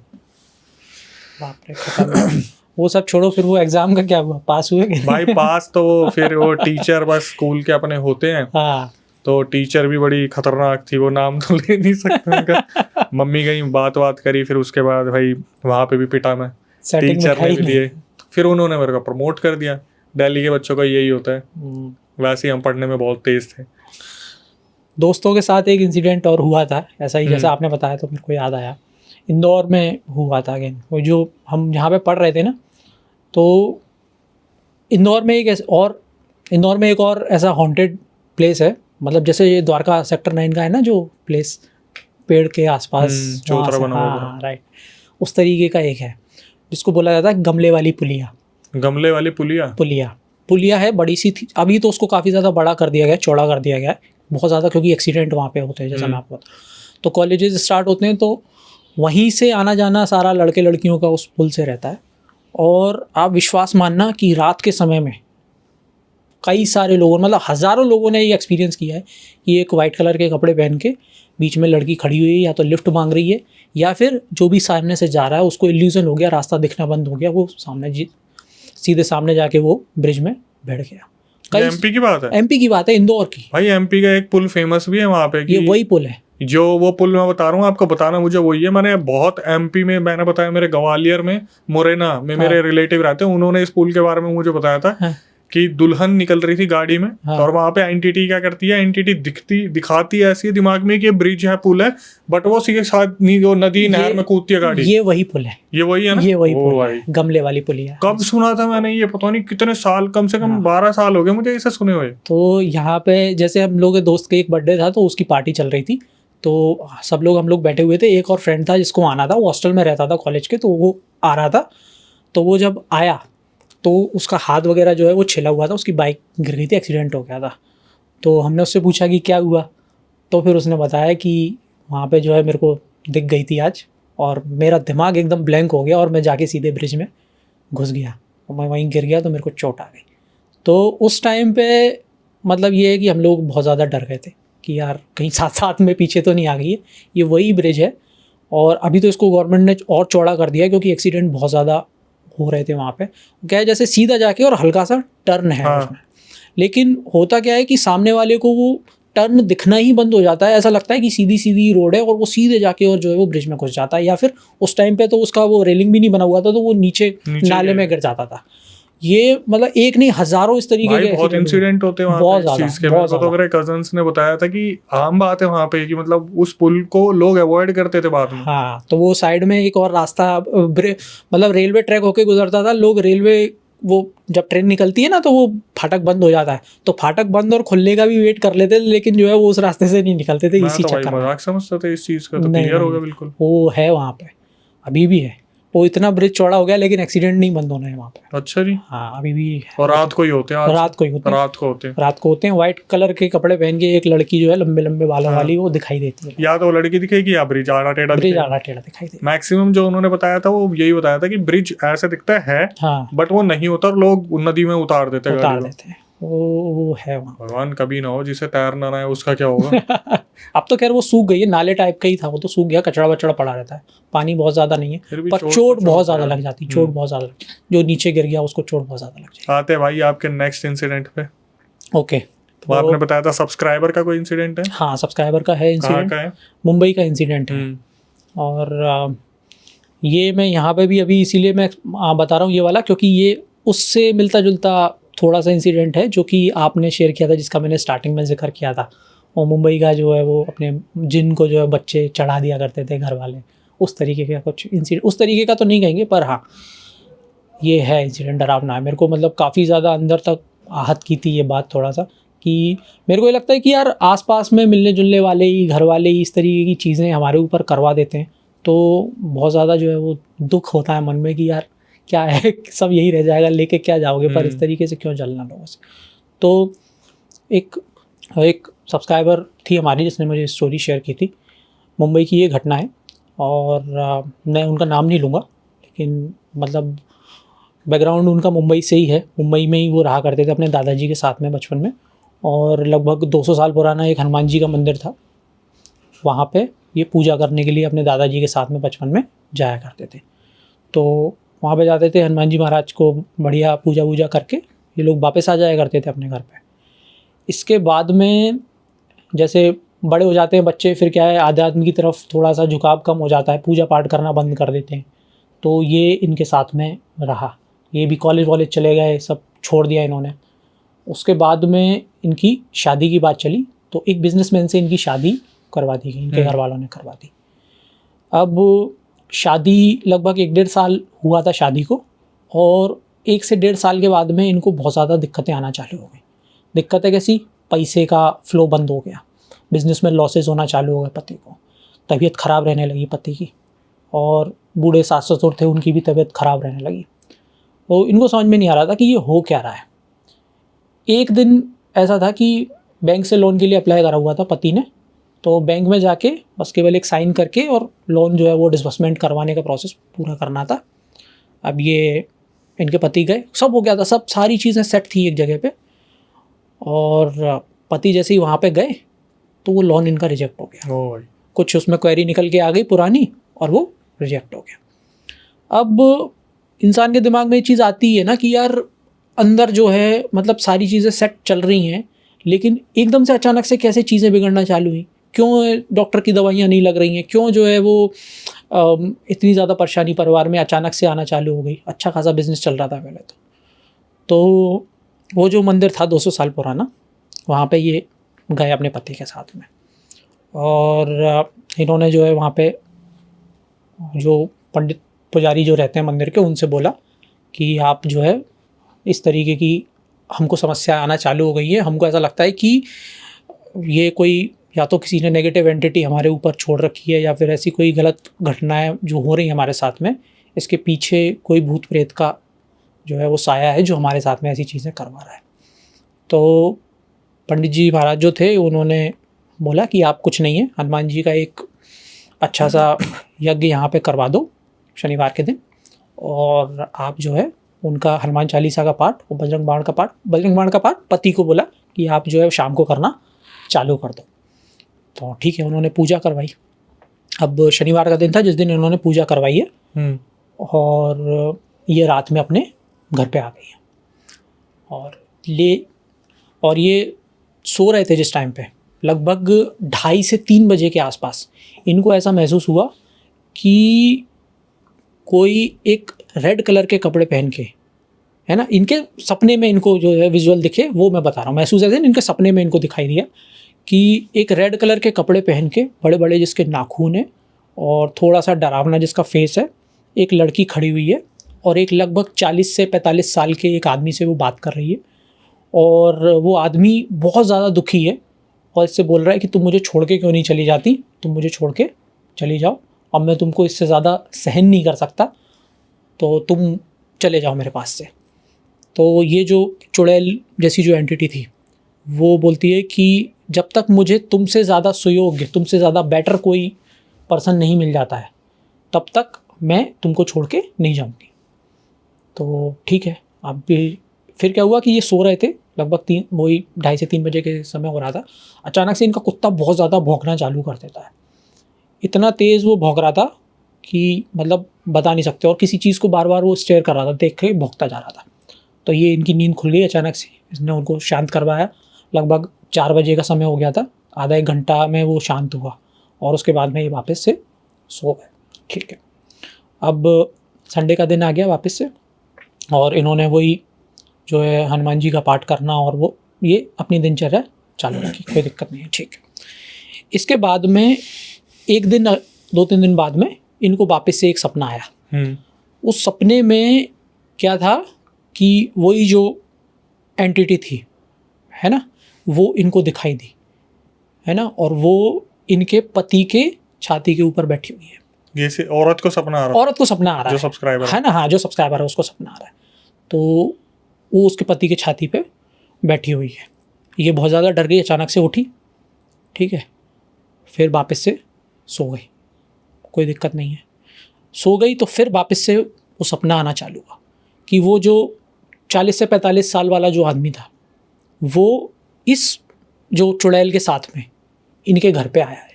बाप रे, खतरनाक। वो सब छोड़ो, फिर वो एग्जाम का क्या हुआ, पास हुए कि भाई पास तो फिर वो टीचर बस स्कूल के अपने होते हैं। हाँ, तो टीचर भी बड़ी खतरनाक थी, वो नाम तो ले नहीं सकते उनका। मम्मी कहीं बात करी, फिर उसके बाद भाई वहाँ पे भी पिटा मैं, सेटिंग टीचर ने मिठाई भी दिए, फिर उन्होंने मेरे को प्रमोट कर दिया। दिल्ली के बच्चों का यही होता है, वैसे ही हम पढ़ने में बहुत तेज थे। दोस्तों के साथ एक इंसिडेंट और हुआ था ऐसा ही, जैसा आपने बताया तो मेरे को याद आया। इंदौर में हुआ था अगेन, वो जो हम जहाँ पे पढ़ रहे थे ना, तो इंदौर में एक और ऐसा हॉन्टेड प्लेस है, मतलब जैसे ये द्वारका सेक्टर 9 का है ना जो प्लेस, पेड़ के आसपास चौतरा बना हुआ। हाँ राइट, उस तरीके का एक है जिसको बोला जाता है गमले वाली पुलिया। गमले वाली पुलिया है, बड़ी सी थी, अभी तो उसको काफ़ी ज़्यादा बड़ा कर दिया गया, चौड़ा कर दिया गया है बहुत ज़्यादा, क्योंकि एक्सीडेंट वहाँ पे होते हैं जैसा मैं आपको बताऊँ। तो कॉलेजेस स्टार्ट होते हैं तो वहीं से आना जाना सारा लड़के लड़कियों का उस पुल से रहता है। और आप विश्वास मानना कि रात के समय में कई सारे लोगों, मतलब हज़ारों लोगों ने ये एक्सपीरियंस किया है कि एक वाइट कलर के कपड़े पहन के बीच में लड़की खड़ी हुई है, या तो लिफ्ट मांग रही है, या फिर जो भी सामने से जा रहा है उसको इल्यूजन हो गया, रास्ता दिखना बंद हो गया, वो सीधे सामने जाके वो ब्रिज में बैठ गया। एमपी की बात है? एमपी की बात है, इंदौर की। भाई एमपी का एक पुल फेमस भी है वहाँ पे, ये वही पुल है जो वो पुल मैं बता रहा हूँ आपको, बताना मुझे वही है। मैंने बहुत एमपी में, मैंने बताया मेरे ग्वालियर में मुरैना में मेरे रिलेटिव रहते हैं, उन्होंने इस पुल के बारे में मुझे बताया था कि दुल्हन निकल रही थी गाड़ी में, और वहाँ पे एनटीटी क्या करती है, एनटीटी दिखाती है ऐसी दिमाग में कि ब्रिज है, पुल है, बट वो सीधे साथ वो नदी नहर में कूदती है गाड़ी। ये वही पुल है, ये वही है ना, ये वही पुल है, गमले वाली पुलिया। कब सुना था मैंने ये, पता नहीं कितने साल, कम से कम 12 साल हो गए मुझे इसे सुने हुए। तो यहाँ पे जैसे हम लोग दोस्त के एक बर्थडे था, तो उसकी पार्टी चल रही थी, तो सब लोग हम लोग बैठे हुए थे, एक और फ्रेंड था जिसको आना था, वो हॉस्टल में रहता था कॉलेज के, तो वो आ रहा था। तो वो जब आया तो उसका हाथ वगैरह जो है वो छिला हुआ था, उसकी बाइक गिर गई थी, एक्सीडेंट हो गया था। तो हमने उससे पूछा कि क्या हुआ, तो फिर उसने बताया कि वहाँ पे जो है मेरे को दिख गई थी आज, और मेरा दिमाग एकदम ब्लैंक हो गया, और मैं जाके सीधे ब्रिज में घुस गया, और मैं वहीं गिर गया, तो मेरे को चोट आ गई। तो उस टाइम पे मतलब ये है कि हम लोग बहुत ज़्यादा डर गए थे कि यार कहीं साथ में पीछे तो नहीं आ गई है। ये वही ब्रिज है, और अभी तो इसको गवर्नमेंट ने और चौड़ा कर दिया है, क्योंकि एक्सीडेंट बहुत ज़्यादा हो रहे थे वहाँ पे। क्या है, जैसे सीधा जाके और हल्का सा टर्न है उसमें, लेकिन होता क्या है कि सामने वाले को वो टर्न दिखना ही बंद हो जाता है, ऐसा लगता है कि सीधी सीधी रोड है, और वो सीधे जाके और जो है वो ब्रिज में घुस जाता है, या फिर उस टाइम पे तो उसका वो रेलिंग भी नहीं बना हुआ था, तो वो नीचे नाले में गिर जाता था। ये मतलब एक नहीं, हज़ारों इस तरीके के बहुत इंसिडेंट होते हैं वहाँ पे इस चीज के। मेरे को तो मेरे कजन्स ने बताया था कि आम बात है वहाँ पे कि मतलब उस पुल को लोग अवॉइड करते थे बाद में। हाँ, तो वो साइड में एक और रास्ता, मतलब रेलवे ट्रैक होके गुजरता था, लोग रेलवे, वो जब ट्रेन निकलती है ना तो वो फाटक बंद हो जाता है, तो फाटक बंद और खुलने का भी वेट कर लेते थे, लेकिन जो है वो उस रास्ते से नहीं निकलते थे, इसी चक्कर में। मजाक समझते थे इस चीज का, तो क्लियर हो गया बिल्कुल। वो है वहाँ पे, अभी भी है वो, इतना ब्रिज चौड़ा हो गया, लेकिन एक्सीडेंट नहीं बंद होना है वहाँ पे। अच्छा जी। हाँ, अभी भी। और रात को ही होते हैं? रात को ही होते हैं, रात को होते हैं। व्हाइट कलर के कपड़े पहन के एक लड़की जो है लंबे लंबे बालों वाली, वो दिखाई देती है। या तो लड़की दिखेगी या ब्रिज आड़ा टेढ़ा दिखाई देगा। मैक्सिमम जो उन्होंने बताया था वो यही बताया था कि ब्रिज ऐसे दिखता है, बट वो नहीं होता, और लोग नदी में उतार देते हैं। वो है वहाँ। भगवान कभी ना हो जिसे तैरना ना है, उसका क्या होगा। अब तो खैर वो सूख गई है, नाले टाइप का ही था वो, तो सूख गया, कचड़ा वचड़ा पड़ा रहता है, पानी बहुत ज्यादा नहीं है, पर चोट बहुत ज्यादा लग जाती है, चोट बहुत ज्यादा लगती है, जो नीचे गिर गया उसको चोट बहुत ज्यादा लग जाती है। आते भाई आपके नेक्स्ट इंसिडेंट पे। ओके, तो आपने बताया था सब्सक्राइबर का कोई इंसिडेंट है? हाँ, सब्सक्राइबर का है इंसिडेंट, मुंबई का इंसिडेंट है, और ये मैं यहाँ पे भी अभी इसीलिए मैं बता रहा हूँ ये वाला, क्योंकि ये उससे मिलता जुलता थोड़ा सा इंसिडेंट है जो कि आपने शेयर किया था, जिसका मैंने स्टार्टिंग में जिक्र किया था, और मुंबई का जो है वो अपने जिन को जो है बच्चे चढ़ा दिया करते थे घर वाले, उस तरीके का कुछ इंसिडेंट, उस तरीके का तो नहीं कहेंगे पर हाँ ये है इंसिडेंट डरावना है। मेरे को मतलब काफ़ी ज़्यादा अंदर तक आहत की थी ये बात थोड़ा सा, कि मेरे को ये लगता है कि यार आसपास में मिलने जुलने वाले ही, घर वाले ही इस तरीके की चीज़ें हमारे ऊपर करवा देते हैं, तो बहुत ज़्यादा जो है वो दुख होता है मन में कि यार क्या है सब यही रह जाएगा, लेके क्या जाओगे, पर इस तरीके से क्यों चलना लोगों से। तो एक सब्सक्राइबर थी हमारी जिसने मुझे स्टोरी शेयर की थी, मुंबई की ये घटना है, और मैं उनका नाम नहीं लूँगा, लेकिन मतलब बैकग्राउंड उनका मुंबई से ही है, मुंबई में ही वो रहा करते थे अपने दादाजी के साथ में बचपन में, और लगभग 200 साल पुराना एक हनुमान जी का मंदिर था, वहाँ पे ये पूजा करने के लिए अपने दादाजी के साथ में बचपन में जाया करते थे। तो वहाँ पे जाते थे, हनुमान जी महाराज को बढ़िया पूजा वूजा करके ये लोग वापस आ जाया करते थे अपने घर पे। इसके बाद में जैसे बड़े हो जाते हैं बच्चे, फिर क्या है आध्यात्म की तरफ थोड़ा सा झुकाव कम हो जाता है, पूजा पाठ करना बंद कर देते हैं, तो ये इनके साथ में रहा। ये भी कॉलेज वॉलेज चले गए, सब छोड़ दिया इन्होंने। उसके बाद में इनकी शादी की बात चली, तो एक बिजनेसमैन से इनकी शादी करवा दी गई, इनके घर वालों ने करवा दी। अब शादी लगभग 1-1.5 साल हुआ था शादी को, और 1 से 1.5 साल के बाद में इनको बहुत ज़्यादा दिक्कतें आना चालू हो गई। दिक्कतें कैसी? पैसे का फ्लो बंद हो गया, बिजनेस में लॉसेस होना चालू हो गए पति को, तबीयत ख़राब रहने लगी पति की, और बूढ़े सास ससुर थे उनकी भी तबीयत ख़राब रहने लगी। तो इनको समझ में नहीं आ रहा था कि ये हो क्या रहा है। एक दिन ऐसा था कि बैंक से लोन के लिए अप्लाई करा हुआ था पति ने, तो बैंक में जाके बस केवल एक साइन करके और लोन जो है वो डिसबर्समेंट करवाने का प्रोसेस पूरा करना था। अब ये इनके पति गए, सब हो गया था, सब सारी चीज़ें सेट थी एक जगह पे, और पति जैसे ही वहाँ पे गए तो वो लोन इनका रिजेक्ट हो गया। कुछ उसमें क्वेरी निकल के आ गई पुरानी, और वो रिजेक्ट हो गया। अब इंसान के दिमाग में ये चीज़ आती है ना कि यार अंदर जो है मतलब सारी चीज़ें सेट चल रही हैं, लेकिन एकदम से अचानक से कैसे चीज़ें बिगड़ना चालू हुई, क्यों डॉक्टर की दवाइयाँ नहीं लग रही हैं, क्यों जो है वो इतनी ज़्यादा परेशानी परिवार में अचानक से आना चालू हो गई। अच्छा खासा बिजनेस चल रहा था पहले तो वो जो मंदिर था 200 साल पुराना, वहाँ पे ये गए अपने पति के साथ में, और इन्होंने जो है वहाँ पे जो पंडित पुजारी जो रहते हैं मंदिर के, उनसे बोला कि आप जो है इस तरीके की हमको समस्या आना चालू हो गई है, हमको ऐसा लगता है कि ये कोई या तो किसी ने नेगेटिव एंटिटी हमारे ऊपर छोड़ रखी है, या फिर ऐसी कोई गलत घटनाएं जो हो रही हैं हमारे साथ में, इसके पीछे कोई भूत प्रेत का जो है वो साया है जो हमारे साथ में ऐसी चीज़ें करवा रहा है। तो पंडित जी महाराज जो थे उन्होंने बोला कि आप कुछ नहीं है, हनुमान जी का एक अच्छा सा यज्ञ यहाँ पे करवा दो शनिवार के दिन, और आप जो है उनका हनुमान चालीसा का पाठ और बजरंग बाण का पाठ पति को बोला कि आप जो है शाम को करना चालू कर दो। तो ठीक है, उन्होंने पूजा करवाई। अब शनिवार का दिन था जिस दिन इन्होंने पूजा करवाई है, और ये रात में अपने घर पे आ गई है, और ये सो रहे थे जिस टाइम पे, लगभग 2:30 से 3 बजे के आसपास इनको ऐसा महसूस हुआ कि कोई एक रेड कलर के कपड़े पहन के, है ना, इनके सपने में इनको जो है विजुअल दिखे, वो मैं बता रहा हूँ, महसूस ऐसे इनके सपने में इनको दिखाई दिया कि एक रेड कलर के कपड़े पहन के, बड़े बड़े जिसके नाखून है और थोड़ा सा डरावना जिसका फेस है, एक लड़की खड़ी हुई है, और एक लगभग 40 से 45 साल के एक आदमी से वो बात कर रही है, और वो आदमी बहुत ज़्यादा दुखी है और इससे बोल रहा है कि तुम मुझे छोड़ के क्यों नहीं चली जाती, तुम मुझे छोड़ के चली जाओ, अब मैं तुमको इससे ज़्यादा सहन नहीं कर सकता, तो तुम चले जाओ मेरे पास से। तो ये जो चुड़ैल जैसी जो एंटिटी थी वो बोलती है कि जब तक मुझे तुमसे ज़्यादा सुयोग्य, तुमसे ज़्यादा बेटर कोई पर्सन नहीं मिल जाता है, तब तक मैं तुमको छोड़ के नहीं जाऊँगी। तो ठीक है, अब भी फिर क्या हुआ कि ये सो रहे थे, लगभग 2:30 से 3 बजे के समय हो रहा था। अचानक से इनका कुत्ता बहुत ज़्यादा भौंकना चालू कर देता है, इतना तेज़ वो भौंक रहा था कि मतलब बता नहीं सकते, और किसी चीज़ को बार बार वो स्टेयर कर रहा था, देख के भौंकता जा रहा था। तो ये इनकी नींद खुल गई अचानक से, इसने उनको शांत करवाया। लगभग 4 बजे का समय हो गया था, आधा 1 घंटा में वो शांत हुआ, और उसके बाद में ये वापस से सो गए। ठीक है, अब संडे का दिन आ गया वापस से, और इन्होंने वही जो है हनुमान जी का पाठ करना और वो ये अपनी दिनचर्या चालू रखी, कोई दिक्कत नहीं है। ठीक है, इसके बाद में एक दिन 2-3 दिन बाद में इनको वापस से एक सपना आया। उस सपने में क्या था कि वही जो एंटिटी थी, है ना, वो इनको दिखाई दी, है ना, और वो इनके पति के छाती के ऊपर बैठी हुई है। जैसे औरत को सपना आ रहा है, औरत को सपना आ रहा जो है, सब्सक्राइबर है ना, हाँ, जो सब्सक्राइबर है उसको सपना आ रहा है, तो वो उसके पति की छाती पे बैठी हुई है। ये बहुत ज़्यादा डर गई, अचानक से उठी, ठीक है, फिर वापस से सो गई, कोई दिक्कत नहीं है, सो गई। तो फिर वापस से वो सपना आना चालू हुआ कि वो जो 40 से 45 साल वाला जो आदमी था, वो इस जो चुड़ैल के साथ में इनके घर पे आया है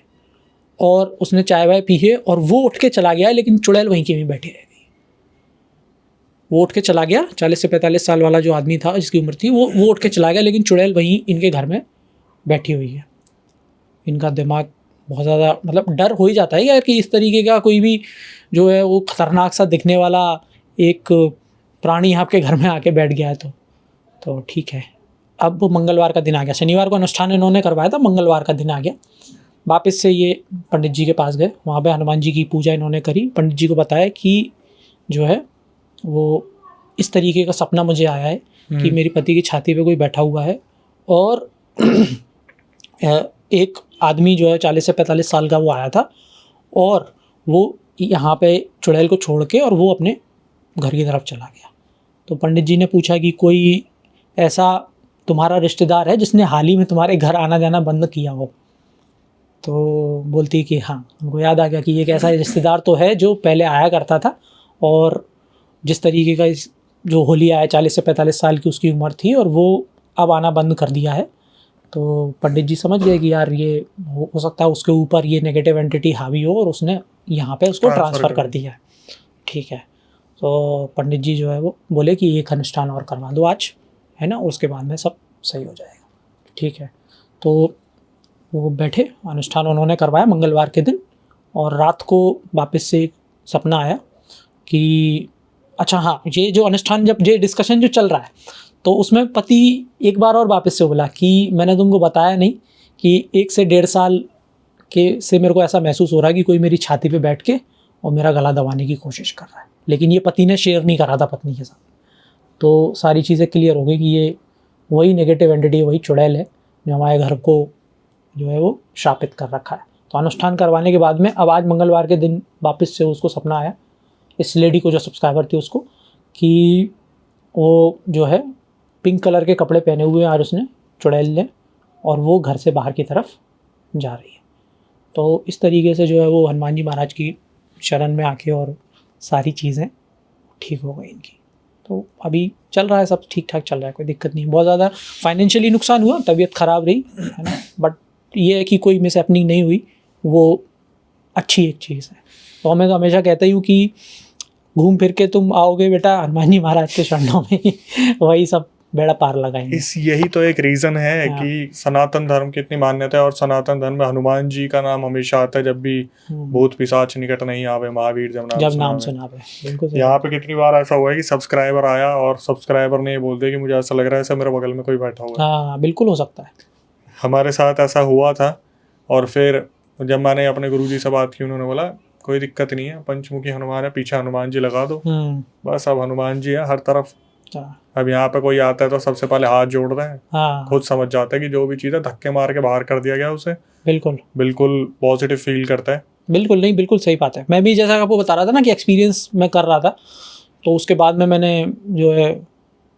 और उसने चाय वाय पी है और वो उठ के चला गया है, लेकिन चुड़ैल वहीं की वहीं बैठी रह गई। वो उठ के चला गया, 40 से 45 साल वाला जो आदमी था जिसकी उम्र थी, वो उठ के चला गया, लेकिन चुड़ैल वहीं इनके घर में बैठी हुई है। इनका दिमाग बहुत ज़्यादा, मतलब डर हो ही जाता है यार कि इस तरीके का कोई भी जो है वो खतरनाक सा दिखने वाला एक प्राणी आपके घर में आके बैठ गया है। तो ठीक है। अब मंगलवार का दिन आ गया, शनिवार को अनुष्ठान इन्होंने करवाया था, मंगलवार का दिन आ गया। वापस से ये पंडित जी के पास गए, वहाँ पे हनुमान जी की पूजा इन्होंने करी, पंडित जी को बताया कि जो है वो इस तरीके का सपना मुझे आया है कि मेरी पति की छाती पे कोई बैठा हुआ है और एक आदमी जो है 40 से 45 साल का वो आया था और वो यहाँ पे चुड़ैल को छोड़ के और वो अपने घर की तरफ चला गया। तो पंडित जी ने पूछा कि कोई ऐसा तुम्हारा रिश्तेदार है जिसने हाल ही में तुम्हारे घर आना जाना बंद किया हो? तो बोलती कि हाँ। उनको याद आ गया कि एक ऐसा रिश्तेदार तो है जो पहले आया करता था और जिस तरीके का इस जो होली आया 40 से 45 साल की उसकी उम्र थी और वो अब आना बंद कर दिया है। तो पंडित जी समझ गए कि यार ये हो सकता है उसके ऊपर ये नेगेटिव एंटिटी हावी हो और उसने यहाँ पे उसको ट्रांसफ़र कर दिया है। ठीक है, तो पंडित जी जो है वो बोले कि एक अनुष्ठान और करवा दो आज, है ना, उसके बाद में सब सही हो जाएगा। ठीक है, तो वो बैठे, अनुष्ठान उन्होंने करवाया मंगलवार के दिन और रात को वापस से एक सपना आया कि अच्छा हाँ, ये जो अनुष्ठान, जब ये डिस्कशन जो चल रहा है तो उसमें पति एक बार और वापस से बोला कि मैंने तुमको बताया नहीं कि 1 से 1.5 साल के से मेरे को ऐसा महसूस हो रहा है कि कोई मेरी छाती पे बैठ के और मेरा गला दबाने की कोशिश कर रहा है। लेकिन ये पति ने शेयर नहीं करा था पत्नी के साथ। तो सारी चीज़ें क्लियर हो गई कि ये वही नेगेटिव एंटिटी, वही चुड़ैल है जो हमारे घर को जो है वो शापित कर रखा है। तो अनुष्ठान करवाने के बाद में अब आज मंगलवार के दिन वापस से उसको सपना आया, इस लेडी को जो सब्सक्राइबर थी उसको, कि वो जो है पिंक कलर के कपड़े पहने हुए आज उसने, चुड़ैल ने, और वो घर से बाहर की तरफ जा रही है। तो इस तरीके से जो है वो हनुमान जी महाराज की शरण में आके और सारी चीज़ें ठीक हो गई इनकी। तो अभी चल रहा है, सब ठीक ठाक चल रहा है, कोई दिक्कत नहीं। बहुत ज़्यादा फाइनेंशियली नुकसान हुआ, तबीयत ख़राब रही, है ना, बट ये है कि कोई मिस हैपनिंग नहीं हुई, वो अच्छी एक चीज़ है। तो मैं तो हमेशा कहता ही हूँ कि घूम फिर के तुम आओगे बेटा हनुमान जी महाराज के शरणों में, वही सब बेड़ा पार लगाएंगे। यही तो एक रीजन है कि सनातन धर्म की इतनी मान्यता है और सनातन धर्म में हनुमान जी का नाम हमेशा आता है जब भी भूत पिशाच निकट नहीं आवे, महावीर जब नाम सुनावे। बिल्कुल। यहाँ पे कितनी बार ऐसा हुआ है कि सब्सक्राइबर आया और सब्सक्राइबर ने ये बोल दिया कि मुझे ऐसा लग रहा है ऐसा मेरे बगल में कोई बैठा हुआ है। हाँ, बिल्कुल हो सकता है। हमारे साथ ऐसा हुआ था और फिर जब मैंने अपने गुरुजी से बात की, उन्होंने बोला कोई दिक्कत नहीं है, पंचमुखी हनुमान है, पीछे हनुमान जी लगा दो, बस अब हनुमान जी है हर तरफ। अब यहाँ पे कोई आता है तो सबसे पहले हाथ जोड़ रहे हैं। हाँ, खुद समझ जाता है कि जो भी चीज़ है धक्के मार के बाहर कर दिया गया उसे बिल्कुल पॉजिटिव फील करता है। बिल्कुल नहीं, बिल्कुल सही बात है। मैं भी जैसा आपको बता रहा था ना कि एक्सपीरियंस मैं कर रहा था, तो उसके बाद में मैंने जो है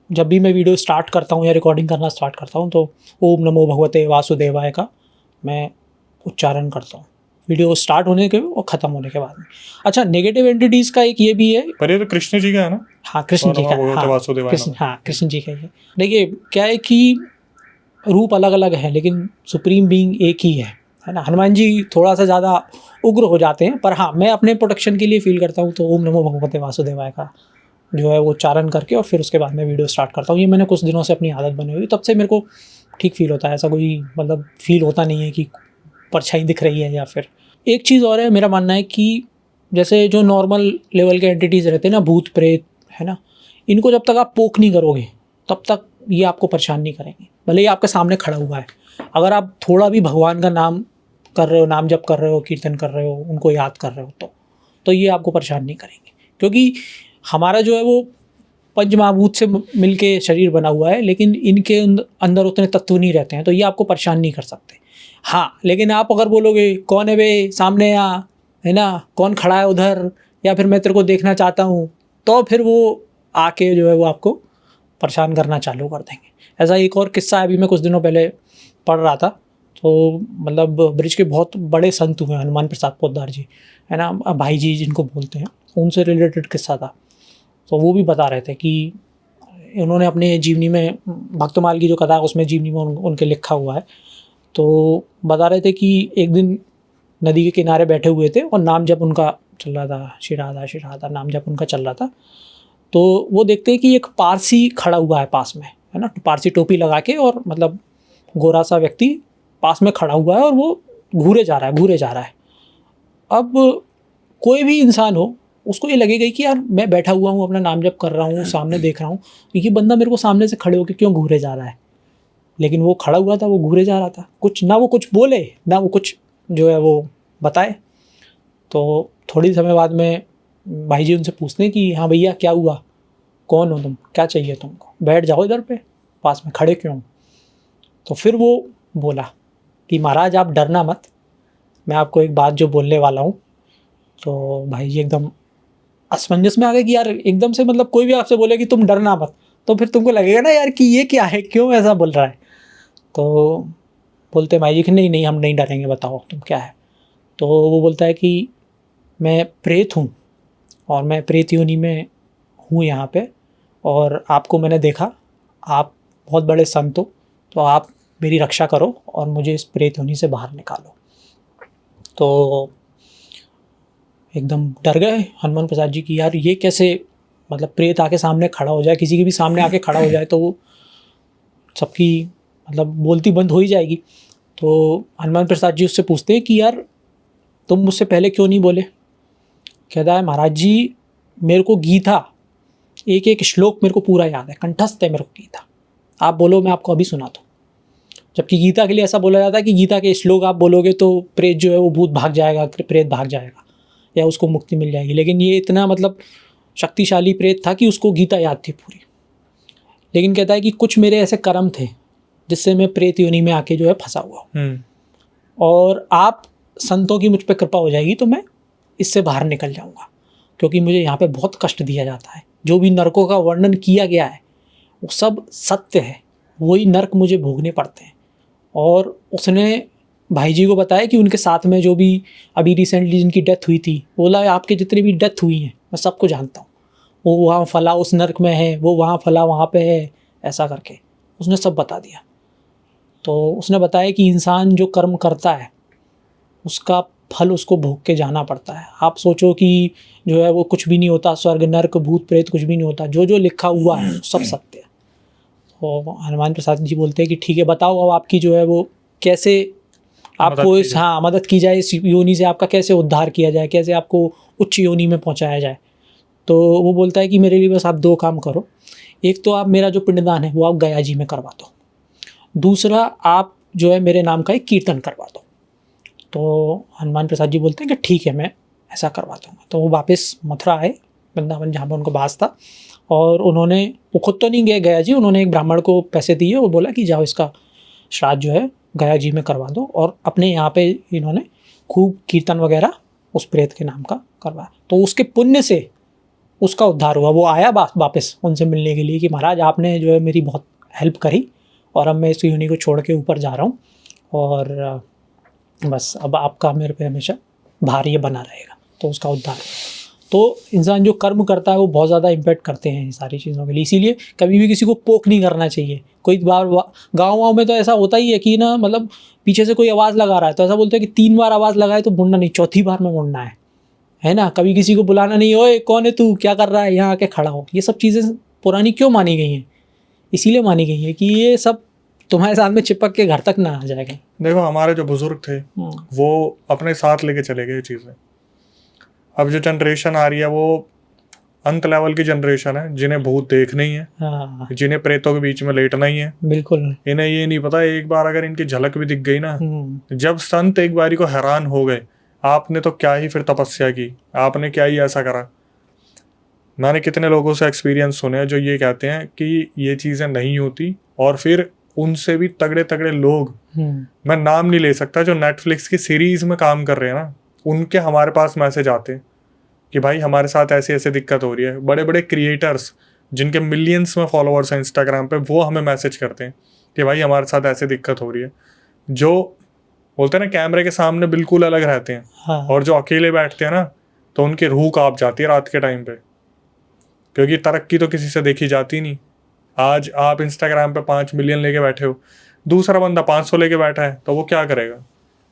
जब भी मैं वीडियो स्टार्ट करता हूँ या रिकॉर्डिंग करना स्टार्ट करता हूँ तो ओम नमो भगवते वासुदेवाय का मैं उच्चारण करता हूँ वीडियो स्टार्ट होने के और ख़त्म होने के बाद में। अच्छा, नेगेटिव एंटिटीज़ का एक ये भी है, पर ये तो कृष्ण जी का है ना? हाँ, कृष्ण जी का, कृष्ण जी का ही है। देखिए क्या है कि रूप अलग अलग है लेकिन सुप्रीम बीइंग एक ही है ना। हनुमान जी थोड़ा सा ज़्यादा उग्र हो जाते हैं, पर हाँ, मैं अपने प्रोटेक्शन के लिए फील करता हूँ तो ओम नमो भगवते वासुदेवाय का जो है वो उच्चारण करके और फिर उसके बाद में वीडियो स्टार्ट करता हूँ। ये मैंने कुछ दिनों से अपनी आदत बनी हुई, तब से मेरे को ठीक फील होता है। ऐसा कोई मतलब फील होता नहीं है कि परछाई दिख रही है या फिर। एक चीज़ और है, मेरा मानना है कि जैसे जो नॉर्मल लेवल के एंटिटीज़ रहते हैं ना, भूत प्रेत, है ना, इनको जब तक आप पोक नहीं करोगे तब तक ये आपको परेशान नहीं करेंगे। भले ही आपके सामने खड़ा हुआ है, अगर आप थोड़ा भी भगवान का नाम कर रहे हो, नाम जप कर रहे हो, कीर्तन कर रहे हो, उनको याद कर रहे हो, तो ये आपको परेशान नहीं करेंगे, क्योंकि हमारा जो है वो पंच महाभूत से मिल के शरीर बना हुआ है, लेकिन इनके अंदर उतने तत्व नहीं रहते हैं, तो ये आपको परेशान नहीं कर सकते। हाँ, लेकिन आप अगर बोलोगे कौन है बे सामने आ, है ना, कौन खड़ा है उधर, या फिर मैं तेरे को देखना चाहता हूँ, तो फिर वो आके जो है वो आपको परेशान करना चालू कर देंगे। ऐसा एक और किस्सा है, अभी मैं कुछ दिनों पहले पढ़ रहा था, तो मतलब ब्रिज के बहुत बड़े संत हुए हनुमान प्रसाद पोद्दार जी, है ना, भाई जी जिनको बोलते हैं, उनसे रिलेटेड किस्सा था। तो वो भी बता रहे थे कि उन्होंने अपने जीवनी में, भक्तमाल की जो कथा है उसमें जीवनी में उनके लिखा हुआ है, तो बता रहे थे कि एक दिन नदी के किनारे बैठे हुए थे और नाम जप उनका चल रहा था, शिराधा शिराधा नाम जप उनका चल रहा था। तो वो देखते हैं कि एक पारसी खड़ा हुआ है पास में, है ना, पारसी टोपी लगा के, और मतलब गोरा सा व्यक्ति पास में खड़ा हुआ है और वो घूरे जा रहा है। अब कोई भी इंसान हो, उसको ये लगेगा कि यार मैं बैठा हुआ हूँ, अपना नाम जप कर रहा हूँ, सामने देख रहा हूँ, ये बंदा मेरे को सामने से खड़े होकर क्यों घूरे जा रहा है। लेकिन वो खड़ा हुआ था, वो घूरे जा रहा था, कुछ ना वो कुछ बोले ना वो कुछ जो है वो बताए। तो थोड़ी समय बाद में भाई जी उनसे पूछते हैं कि हाँ भैया क्या हुआ, कौन हो तुम, क्या चाहिए तुमको, बैठ जाओ इधर पे, पास में खड़े क्यों। तो फिर वो बोला कि महाराज आप डरना मत, मैं आपको एक बात जो बोलने वाला हूँ। तो भाई जी एकदम असमंजस में आ गए कि यार एकदम से, मतलब कोई भी आपसे बोले कि तुम डरना मत, तो फिर तुमको लगेगा ना यार कि ये क्या है, क्यों ऐसा बोल रहा है। तो बोलते भाई जी कि नहीं नहीं हम नहीं डरेंगे, बताओ तुम क्या है। तो वो बोलता है कि मैं प्रेत हूँ और मैं प्रेत योनि में हूँ यहाँ पे, और आपको मैंने देखा, आप बहुत बड़े संत हो, तो आप मेरी रक्षा करो और मुझे इस प्रेत योनि से बाहर निकालो। तो एकदम डर गए हनुमान प्रसाद जी की, यार ये कैसे, मतलब प्रेत आके सामने खड़ा हो जाए, किसी के भी सामने आके खड़ा हो जाए तो वो सबकी मतलब बोलती बंद हो ही जाएगी। तो हनुमान प्रसाद जी उससे पूछते हैं कि यार तुम मुझसे पहले क्यों नहीं बोले। कहता है महाराज जी मेरे को गीता एक एक श्लोक मेरे को पूरा याद है, कंठस्थ है मेरे को गीता, आप बोलो मैं आपको अभी सुनाता हूँ। जबकि गीता के लिए ऐसा बोला जाता है कि गीता के श्लोक आप बोलोगे तो प्रेत जो है वो भूत भाग जाएगा, प्रेत भाग जाएगा या उसको मुक्ति मिल जाएगी। लेकिन ये इतना मतलब शक्तिशाली प्रेत था कि उसको गीता याद थी पूरी। लेकिन कहता है कि कुछ मेरे ऐसे कर्म थे जिससे मैं प्रेत योनि में आके जो है फंसा हुआ हूँ, और आप संतों की मुझ पर कृपा हो जाएगी तो मैं इससे बाहर निकल जाऊँगा, क्योंकि मुझे यहाँ पे बहुत कष्ट दिया जाता है। जो भी नरकों का वर्णन किया गया है वो सब सत्य है, वही नरक मुझे भोगने पड़ते हैं। और उसने भाई जी को बताया कि उनके साथ में जो भी अभी रिसेंटली जिनकी डेथ हुई थी, बोला आपके जितनी भी डेथ हुई हैं मैं सबको जानता हूँ, वो वहाँ फला उस नरक में है, वो वहाँ फला वहाँ पे है, ऐसा करके उसने सब बता दिया। तो उसने बताया कि इंसान जो कर्म करता है उसका फल उसको भोग के जाना पड़ता है। आप सोचो कि जो है वो कुछ भी नहीं होता, स्वर्ग नरक भूत प्रेत कुछ भी नहीं होता, जो जो लिखा हुआ है सब सत्य है। तो हनुमान प्रसाद जी बोलते हैं कि ठीक है बताओ अब आपकी जो है वो कैसे आपको इस मदद की जाए, इस योनि से आपका कैसे उद्धार किया जाए, कैसे आपको उच्च योनि में पहुंचाया जाए। तो वो बोलता है कि मेरे लिए बस आप दो काम करो, एक तो आप मेरा जो पिंडदान है वो आप गया जी में करवा दो, दूसरा आप जो है मेरे नाम का एक कीर्तन करवा दो। तो हनुमान प्रसाद जी बोलते हैं कि ठीक है मैं ऐसा करवा दूँगा। तो वो वापस मथुरा आए, वृंदावन जहाँ पर उनको वास था, और उन्होंने, वो खुद तो नहीं गए गया जी, उन्होंने एक ब्राह्मण को पैसे दिए और बोला कि जाओ इसका श्राद्ध जो है गया जी में करवा दो, और अपने यहाँ पे इन्होंने खूब कीर्तन वगैरह उस प्रेत के नाम का करवाया। तो उसके पुण्य से उसका उद्धार हुआ। वो आया वापस उनसे मिलने के लिए कि महाराज आपने जो है मेरी बहुत हेल्प करी, और अब मैं इस योनि को छोड़ के ऊपर जा रहा हूँ, और बस अब आपका मेरे पे हमेशा भार ये बना रहेगा। तो उसका उद्धार। तो इंसान जो कर्म करता है वो बहुत ज़्यादा इम्पैक्ट करते हैं इन सारी चीज़ों के लिए, इसीलिए कभी भी किसी को पोक नहीं करना चाहिए। कोई बार गाँव में तो ऐसा होता ही है कि ना, मतलब पीछे से कोई आवाज़ लगा रहा है तो ऐसा बोलते हैं कि 3 बार आवाज़ लगाए तो मुड़ना नहीं, चौथी बार में मुड़ना है ना। कभी किसी को बुलाना नहीं, ओए कौन है तू, क्या कर रहा है, यहाँ आके खड़ा हो। ये सब चीज़ें पुरानी क्यों मानी गई हैं? इसीलिए मानी गई है कि ये सब तुम्हारे साथ में चिपक के घर तक ना आ जाएगा। देखो हमारे जो बुजुर्ग थे वो अपने साथ लेके चले गए चीज़ें। अब जो जनरेशन आ रही है वो अंत लेवल की जनरेशन है जिन्हें भूत देखना ही है, हाँ जिन्हें प्रेतों के बीच में लेटना ही है। बिल्कुल। इन्हें ये नहीं पता एक बार अगर इनकी झलक भी दिख गई ना, जब संत एक बारी को हैरान हो गए, आपने तो क्या ही फिर तपस्या की, आपने क्या ही ऐसा करा। मैंने कितने लोगों से एक्सपीरियंस सुने हैं जो ये कहते हैं कि ये चीज़ें नहीं होती, और फिर उनसे भी तगड़े तगड़े लोग, मैं नाम नहीं ले सकता, जो नेटफ्लिक्स की सीरीज में काम कर रहे हैं ना, उनके हमारे पास मैसेज आते हैं कि भाई हमारे साथ ऐसी ऐसी दिक्कत हो रही है। बड़े बड़े क्रिएटर्स जिनके मिलियंस में फॉलोअर्स हैं इंस्टाग्राम पे, वो हमें मैसेज करते हैं कि भाई हमारे साथ ऐसी दिक्कत हो रही है। जो बोलते हैं ना कैमरे के सामने बिल्कुल अलग रहते हैं, हाँ। और जो अकेले बैठते हैं ना, तो उनकी रूह कांप जाती है रात के टाइम पे, क्योंकि तरक्की तो किसी से देखी जाती नहीं। आज आप इंस्टाग्राम पे 5 मिलियन लेके बैठे हो, दूसरा बंदा 500 लेके बैठा है, तो वो क्या करेगा?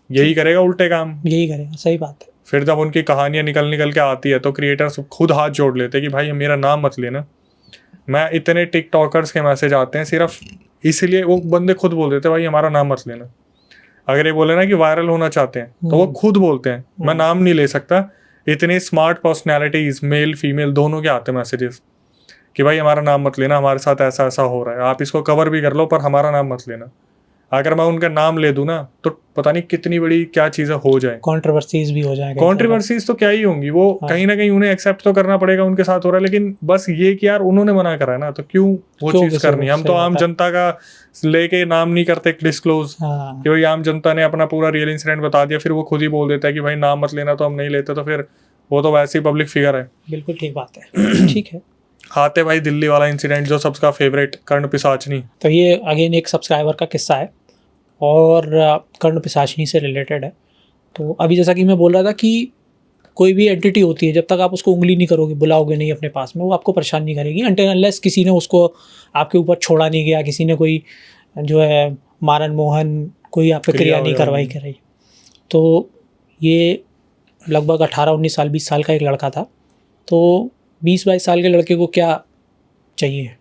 यही करेगा, उल्टे काम यही करेगा। सही बात है। फिर जब उनकी कहानियां निकल के आती है तो क्रिएटर्स खुद हाथ जोड़ लेते हैं कि भाई मेरा नाम मत लेना। मैं इतने टिकटॉकर्स के मैसेज आते हैं सिर्फ इसलिए, वो बंदे खुद बोल देते हैं भाई हमारा नाम मत लेना। अगर ये बोले ना कि वायरल होना चाहते हैं तो वो खुद बोलते हैं, मैं नाम नहीं ले सकता। इतने स्मार्ट पर्सनैलिटीज मेल फीमेल दोनों के आते हैं मैसेजेस कि भाई हमारा नाम मत लेना, हमारे साथ ऐसा ऐसा हो रहा है, आप इसको कवर भी कर लो पर हमारा नाम मत लेना। अगर मैं उनका नाम ले दूं ना तो पता नहीं कितनी बड़ी क्या चीज़ें हो जाए, कंट्रोवर्सीज भी हो जाएगा। कंट्रोवर्सीज तो क्या ही होंगी, वो कहीं ना कहीं उन्हें एक्सेप्ट तो करना पड़ेगा, उनके साथ हो रहा है। लेकिन बस ये कि यार उन्होंने मना करा है ना, तो क्यों वो चीज़ करनी। हम तो आम जनता का लेके नाम नहीं करते डिस्क्लोज कि भाई आम जनता ने अपना पूरा रियल इंसिडेंट बता दिया, फिर वो खुद ही बोल देता है कि भाई नाम मत लेना, तो हम नहीं लेते, तो फिर वो तो वैसे ही पब्लिक फिगर है। बिल्कुल ठीक बात है। ठीक है। आते भाई दिल्ली वाला इंसिडेंट जो सबका फेवरेट, कर्ण पिशाचनी। तो ये अगेन एक सब्सक्राइबर का किस्सा है और कर्ण पिशाचनी से रिलेटेड है। तो अभी जैसा कि मैं बोल रहा था कि कोई भी एंटिटी होती है, जब तक आप उसको उंगली नहीं करोगे, बुलाओगे नहीं अपने पास में, वो आपको परेशान नहीं करेगी अनटिल अनलेस किसी ने उसको आपके ऊपर छोड़ा नहीं गया, किसी ने कोई जो है मारन मोहन कोई आप पे क्रिया नहीं करवाई कर रही। तो ये लगभग 18-19 साल 20 साल का एक लड़का था। तो 20-22 साल के लड़के को क्या चाहिए,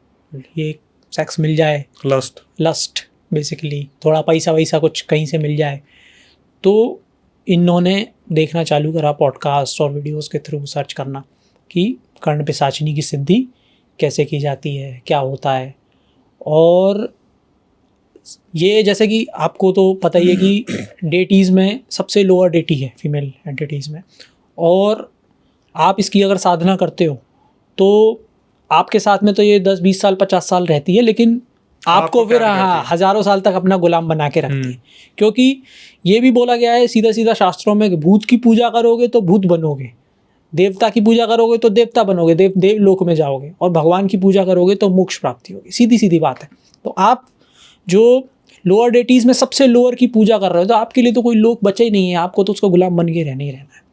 ये सेक्स मिल जाए, लस्ट बेसिकली, थोड़ा पैसा वैसा कुछ कहीं से मिल जाए। तो इन्होंने देखना चालू करा पॉडकास्ट और वीडियोस के थ्रू सर्च करना कि कर्ण पिशाचनी की सिद्धि कैसे की जाती है, क्या होता है। और ये जैसे कि आपको तो पता ही है कि डेटीज़ में सबसे लोअर डेटी है फीमेल एंटिटीज़ में, और आप इसकी अगर साधना करते हो तो आपके साथ में तो ये 10-20 साल 50 साल रहती है, लेकिन आपको फिर हज़ारों साल तक अपना गुलाम बना के रखती है। क्योंकि ये भी बोला गया है सीधा सीधा शास्त्रों में कि भूत की पूजा करोगे तो भूत बनोगे, देवता की पूजा करोगे तो देवता बनोगे, देव लोक में जाओगे, और भगवान की पूजा करोगे तो मोक्ष प्राप्ति होगी। सीधी सीधी बात है। तो आप जो लोअर डेटीज़ में सबसे लोअर की पूजा कर रहे हो तो आपके लिए तो कोई लोक बचा ही नहीं है, आपको तो उसको गुलाम बन के रहना ही रहना है।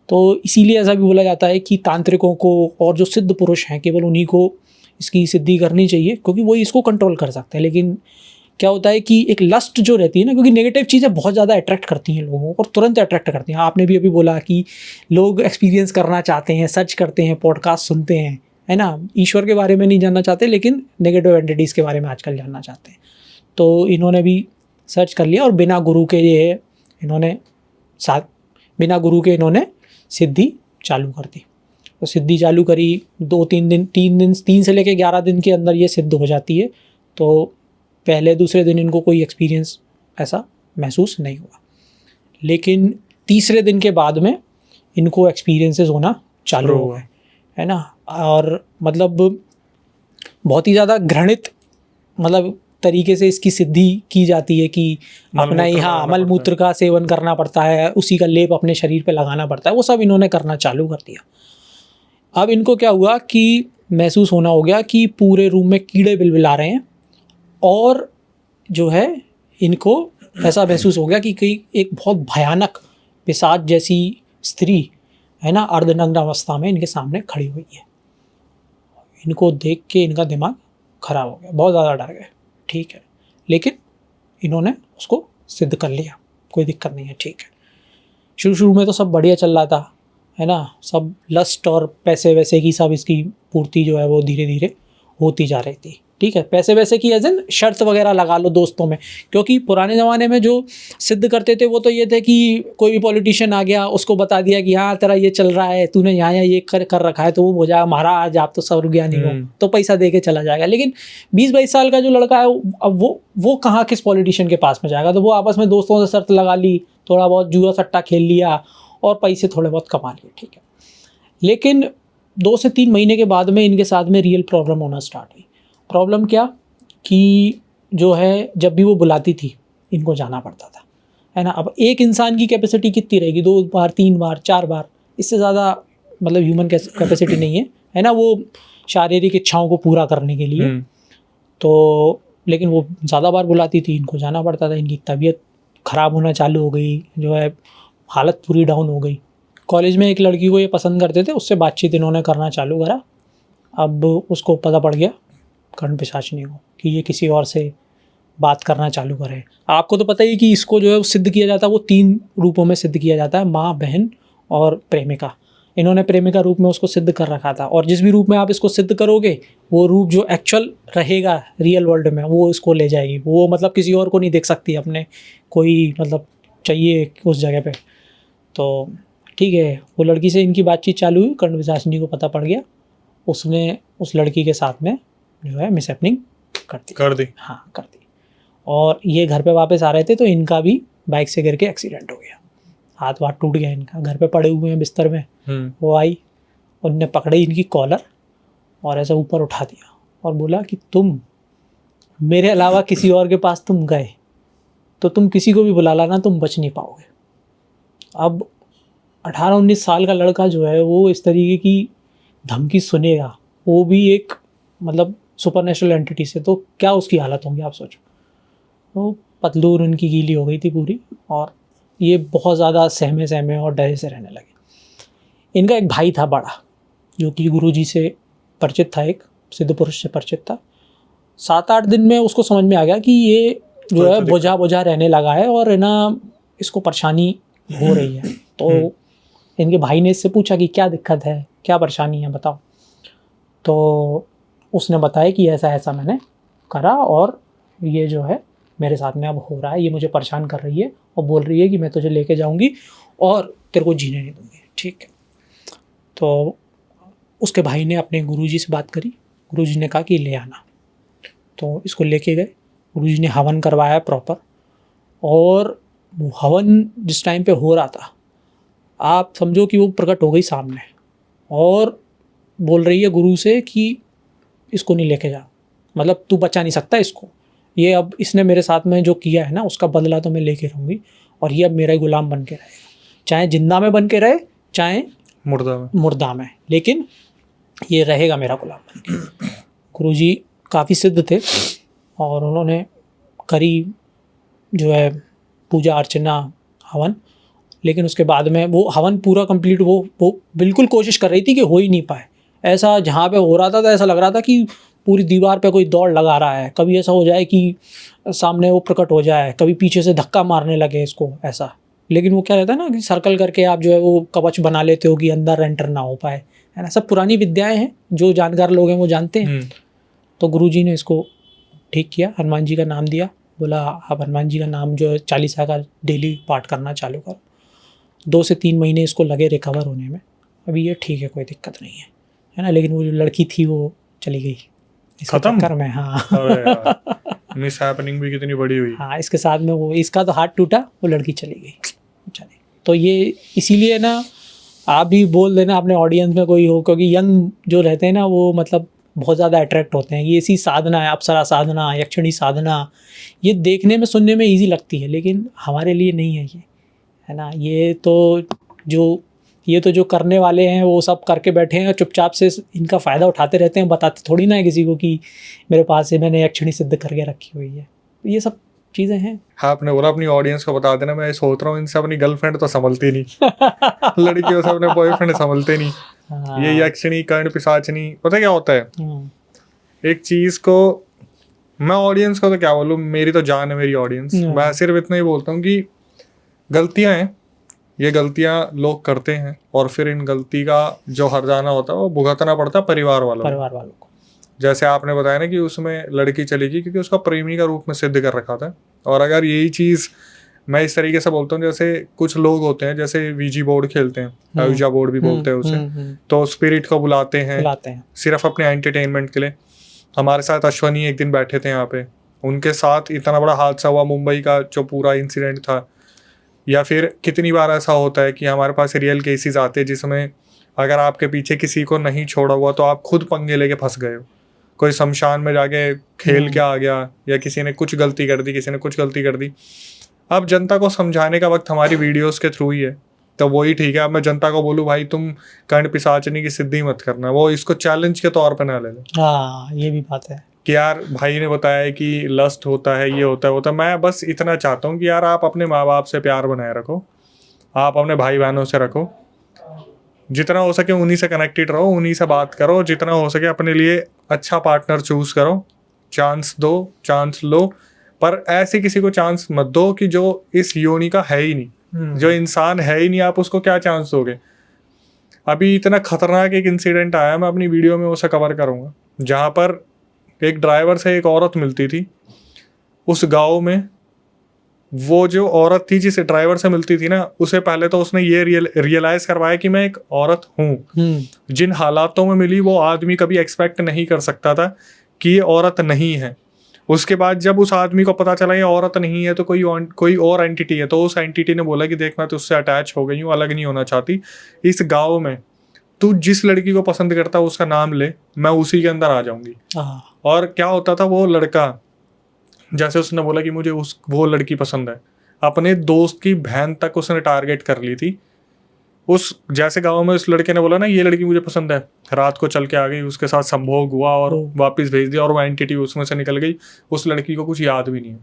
तो इसीलिए ऐसा भी बोला जाता है कि तांत्रिकों को और जो सिद्ध पुरुष हैं केवल उन्हीं को इसकी सिद्धि करनी चाहिए, क्योंकि वो इसको कंट्रोल कर सकते हैं। लेकिन क्या होता है कि एक लस्ट जो रहती है ना, क्योंकि नेगेटिव चीज़ें बहुत ज़्यादा अट्रैक्ट करती हैं लोगों को और तुरंत अट्रैक्ट करती हैं। आपने भी अभी बोला कि लोग एक्सपीरियंस करना चाहते हैं, सर्च करते हैं, पॉडकास्ट सुनते हैं, है ना, ईश्वर के बारे में नहीं जानना चाहते लेकिन नेगेटिव एंटिटीज़ के बारे में आजकल जानना चाहते हैं। तो इन्होंने भी सर्च कर लिया और बिना गुरु के ये इन्होंने इन्होंने सिद्धि चालू कर दी। तो सिद्धि चालू करी, 3 से लेकर 11 दिन के अंदर ये सिद्ध हो जाती है। तो पहले दूसरे दिन इनको कोई एक्सपीरियंस ऐसा महसूस नहीं हुआ, लेकिन तीसरे दिन के बाद में इनको एक्सपीरियंसेस होना चालू हो गए, है ना। और मतलब बहुत ही ज़्यादा घृणित मतलब तरीके से इसकी सिद्धि की जाती है कि अपना यहाँ मल मूत्र का सेवन करना पड़ता है, उसी का लेप अपने शरीर पे लगाना पड़ता है, वो सब इन्होंने करना चालू कर दिया। अब इनको क्या हुआ कि महसूस होना हो गया कि पूरे रूम में कीड़े बिलबिला रहे हैं, और जो है इनको ऐसा महसूस हो गया कि एक बहुत भयानक पिशाच जैसी स्त्री, है ना, अर्धनग्न अवस्था में इनके सामने खड़ी हुई है। इनको देख के इनका दिमाग खराब हो गया, बहुत ज़्यादा डर गए। ठीक है, लेकिन इन्होंने उसको सिद्ध कर लिया, कोई दिक्कत नहीं है, ठीक है। शुरू में तो सब बढ़िया चल रहा था, है ना, सब लस्ट और पैसे वैसे की सब इसकी पूर्ति जो है वो धीरे धीरे होती जा रही थी। ठीक है, पैसे वैसे की एज एन शर्त वगैरह लगा लो दोस्तों में, क्योंकि पुराने ज़माने में जो सिद्ध करते थे वो तो ये थे कि कोई भी पॉलिटिशियन आ गया, उसको बता दिया कि हाँ तेरा ये चल रहा है, तूने यहाँ ये कर रखा है, तो वो हो जाएगा महाराज, आप तो सर्वज्ञानी हो, तो पैसा दे के चला जाएगा। लेकिन 20-22 साल का जो लड़का है, अब वो कहाँ किस पॉलिटिशियन के पास में जाएगा? तो वो आपस में दोस्तों से शर्त लगा ली, थोड़ा बहुत जुआ सट्टा खेल लिया और पैसे थोड़े बहुत कमा लिए। ठीक है, लेकिन 2 से 3 महीने के बाद में इनके साथ में रियल प्रॉब्लम होना स्टार्ट हुई। प्रॉब्लम क्या कि जो है, जब भी वो बुलाती थी इनको जाना पड़ता था, है ना। अब एक इंसान की कैपेसिटी कितनी रहेगी? 2 बार, 3 बार, 4 बार, इससे ज़्यादा मतलब ह्यूमन कैपेसिटी नहीं है ना, वो शारीरिक इच्छाओं को पूरा करने के लिए। तो लेकिन वो ज़्यादा बार बुलाती थी, इनको जाना पड़ता था। इनकी तबीयत ख़राब होना चालू हो गई, जो है हालत पूरी डाउन हो गई। कॉलेज में एक लड़की को ये पसंद करते थे, उससे बातचीत इन्होंने करना चालू करा। अब उसको पता पड़ गया कर्ण पिशाचिनी को कि ये किसी और से बात करना चालू करे। आपको तो पता ही कि इसको जो है सिद्ध किया जाता है, वो 3 रूपों में सिद्ध किया जाता है, माँ, बहन और प्रेमिका। इन्होंने प्रेमिका रूप में उसको सिद्ध कर रखा था, और जिस भी रूप में आप इसको सिद्ध करोगे, वो रूप जो एक्चुअल रहेगा रियल वर्ल्ड में, वो इसको ले जाएगी। वो मतलब किसी और को नहीं देख सकती अपने, कोई मतलब चाहिए उस जगह पे। तो ठीक है, वो लड़की से इनकी बातचीत चालू हुई, कर्ण पिशाचिनी को पता पड़ गया, उसने उस लड़की के साथ में जो है मिसहैपनिंग कर दी। हाँ, कर दी। और ये घर पे वापस आ रहे थे, तो इनका भी बाइक से गिर के एक्सीडेंट हो गया, हाथ वाथ टूट गया इनका, घर पे पड़े हुए हैं बिस्तर में। वो आई, उनने पकड़ी इनकी कॉलर और ऐसे ऊपर उठा दिया और बोला कि तुम मेरे अलावा किसी और के पास तुम गए तो तुम किसी को भी बुला लाना, तुम बच नहीं पाओगे। अब 18-19 साल का लड़का जो है, वो इस तरीके की धमकी सुनेगा, वो भी एक मतलब सुपरनेचुरल एंटिटी से, तो क्या उसकी हालत होगी आप सोचो। तो पतलून उनकी गीली हो गई थी पूरी, और ये बहुत ज़्यादा सहमे और डरे से रहने लगे। इनका एक भाई था बड़ा, जो कि गुरुजी से परिचित था, एक सिद्ध पुरुष से परिचित था। 7-8 दिन में उसको समझ में आ गया कि ये जो है बोझा रहने लगा है, और है ना इसको परेशानी हो रही है। तो इनके भाई ने इससे पूछा कि क्या दिक्कत है, क्या परेशानी है, बताओ। तो उसने बताया कि ऐसा ऐसा मैंने करा, और ये जो है मेरे साथ में अब हो रहा है, ये मुझे परेशान कर रही है और बोल रही है कि मैं तुझे लेके जाऊंगी और तेरे को जीने नहीं दूंगी। ठीक है, तो उसके भाई ने अपने गुरुजी से बात करी, गुरुजी ने कहा कि ले आना। तो इसको लेके गए, गुरुजी ने हवन करवाया प्रॉपर, और वो हवन जिस टाइम पे हो रहा था, आप समझो कि वो प्रकट हो गई सामने, और बोल रही है गुरु से कि इसको नहीं लेके जा, मतलब तू बचा नहीं सकता इसको, ये अब इसने मेरे साथ में जो किया है ना, उसका बदला तो मैं लेके रहूँगी, और ये अब मेरा गुलाम बन के रहेगा, चाहे जिंदा में बन के रहे, चाहे मुर्दा में, लेकिन ये रहेगा मेरा गुलाम बन के। गुरुजी काफ़ी सिद्ध थे, और उन्होंने करी जो है पूजा अर्चना हवन, लेकिन उसके बाद में वो हवन पूरा कंप्लीट, वो बिल्कुल कोशिश कर रही थी कि हो ही नहीं पाए। ऐसा जहाँ पे हो रहा था, तो ऐसा लग रहा था कि पूरी दीवार पे कोई दौड़ लगा रहा है, कभी ऐसा हो जाए कि सामने वो प्रकट हो जाए, कभी पीछे से धक्का मारने लगे इसको, ऐसा। लेकिन वो क्या रहता है ना कि सर्कल करके आप जो है वो कवच बना लेते हो कि अंदर एंटर ना हो पाए, है ना। सब पुरानी विद्याएं हैं, जो जानकार लोग हैं वो जानते हैं। तो गुरुजी ने इसको ठीक किया, हनुमान जी का नाम दिया, बोला आप हनुमान जी का नाम जो है 40 का डेली पाठ करना चालू करो। 2 से 3 महीने इसको लगे रिकवर होने में। अभी ये ठीक है, कोई दिक्कत नहीं है ना। लेकिन वो जो लड़की थी वो चली गई इसके चक्कर में। हाँ, मिस हैपनिंग भी कितनी बड़ी हुई। हाँ, इसके साथ में वो, इसका तो हाथ टूटा, वो लड़की चली गई। चले, तो ये इसीलिए ना आप भी बोल देना अपने ऑडियंस में कोई हो, क्योंकि यंग जो रहते हैं ना, वो मतलब बहुत ज़्यादा अट्रैक्ट होते हैं। ये ऐसी साधना है, अप्सरा साधना, यक्षिणी साधना, ये देखने में सुनने में ईजी लगती है, लेकिन हमारे लिए नहीं है ये, है ना। ये तो जो करने वाले हैं वो सब करके बैठे हैं, चुपचाप से इनका फ़ायदा उठाते रहते हैं, बताते थोड़ी ना है किसी को कि मेरे पास से मैंने यक्षिणी सिद्ध करके रखी हुई है। ये सब चीज़ें हैं। हाँ, आपने बोला अपनी ऑडियंस को बता देना, मैं सोच रहा हूँ इनसे अपनी गर्लफ्रेंड तो संभलती नहीं लड़कियों से अपने बॉयफ्रेंड संभलते नहीं। हाँ। ये यक्षिणी, कर्ण पिशाचिनी, पता क्या होता है, एक चीज़ को मैं ऑडियंस को तो क्या बोलूँ, मेरी तो जान है मेरी ऑडियंस, मैं सिर्फ इतना ही बोलता हूँ कि गलतियाँ हैं, ये गलतियाँ लोग करते हैं, और फिर इन गलती का जो हर्जाना होता है वो भुगतना पड़ता है परिवार वालों को। जैसे आपने बताया ना कि उसमें लड़की चली गई क्योंकि उसका प्रेमी का रूप में सिद्ध कर रखा था। और अगर यही चीज़ मैं इस तरीके से बोलता हूँ, जैसे कुछ लोग होते हैं जैसे वीजी बोर्ड खेलते हैं, आउजा बोर्ड भी बोलते हैं उसे, तो स्पिरिट को बुलाते हैं सिर्फ अपने एंटरटेनमेंट के लिए। हमारे साथ अश्वनी एक दिन बैठे थे यहाँ पे, उनके साथ इतना बड़ा हादसा हुआ मुंबई का जो पूरा इंसिडेंट था। या फिर कितनी बार ऐसा होता है कि हमारे पास रियल केसेस आते हैं जिसमें अगर आपके पीछे किसी को नहीं छोड़ा हुआ तो आप खुद पंगे लेके फंस गए हो। कोई शमशान में जाके खेल के आ गया, या किसी ने कुछ गलती कर दी, किसी ने कुछ गलती कर दी। अब जनता को समझाने का वक्त हमारी वीडियोस के थ्रू ही है, तो वही ठीक है। अब मैं जनता को बोलूँ भाई तुम कर्ण पिशाचनी की सिद्धि मत करना, वो इसको चैलेंज के तौर पे ना ले लो। हाँ, ये भी बात है कि यार भाई ने बताया कि लस्ट होता है, ये होता है, होता है। मैं बस इतना चाहता हूँ कि यार आप अपने माँ बाप से प्यार बनाए रखो, आप अपने भाई बहनों से रखो, जितना हो सके उन्हीं से कनेक्टेड रहो, उन्हीं से बात करो, जितना हो सके अपने लिए अच्छा पार्टनर चूज करो। चांस दो, चांस लो, पर ऐसे किसी को चांस मत दो कि जो इस योनि का है ही नहीं, जो इंसान है ही नहीं, आप उसको क्या चांस दोगे। अभी इतना खतरनाक एक इंसिडेंट आया, मैं अपनी वीडियो में उसे कवर करूँगा, जहाँ पर एक ड्राइवर से एक औरत मिलती थी उस गांव में। वो जो औरत थी जिस ड्राइवर से मिलती थी ना, उसे पहले तो उसने ये रियलाइज करवाया कि मैं एक औरत हूँ। जिन हालातों में मिली वो आदमी कभी एक्सपेक्ट नहीं कर सकता था कि ये औरत नहीं है। उसके बाद जब उस आदमी को पता चला ये औरत नहीं है तो कोई और एंटिटी है, तो उस एंटिटी ने बोला कि देख मैं तो उससे अटैच हो गई हूँ, अलग नहीं होना चाहती। इस गाँव में तू जिस लड़की को पसंद करता है उसका नाम ले, मैं उसी के अंदर आ जाऊंगी। और क्या होता था, वो लड़का जैसे उसने बोला कि मुझे वो लड़की पसंद है, अपने दोस्त की बहन तक उसने टारगेट कर ली थी। उस जैसे गांव में उस लड़के ने बोला ना ये लड़की मुझे पसंद है, रात को चल के आ गई, उसके साथ संभोग हुआ और वापस भेज दिया, और वो एंटिटी उसमें से निकल गई। उस लड़की को कुछ याद भी नहीं है।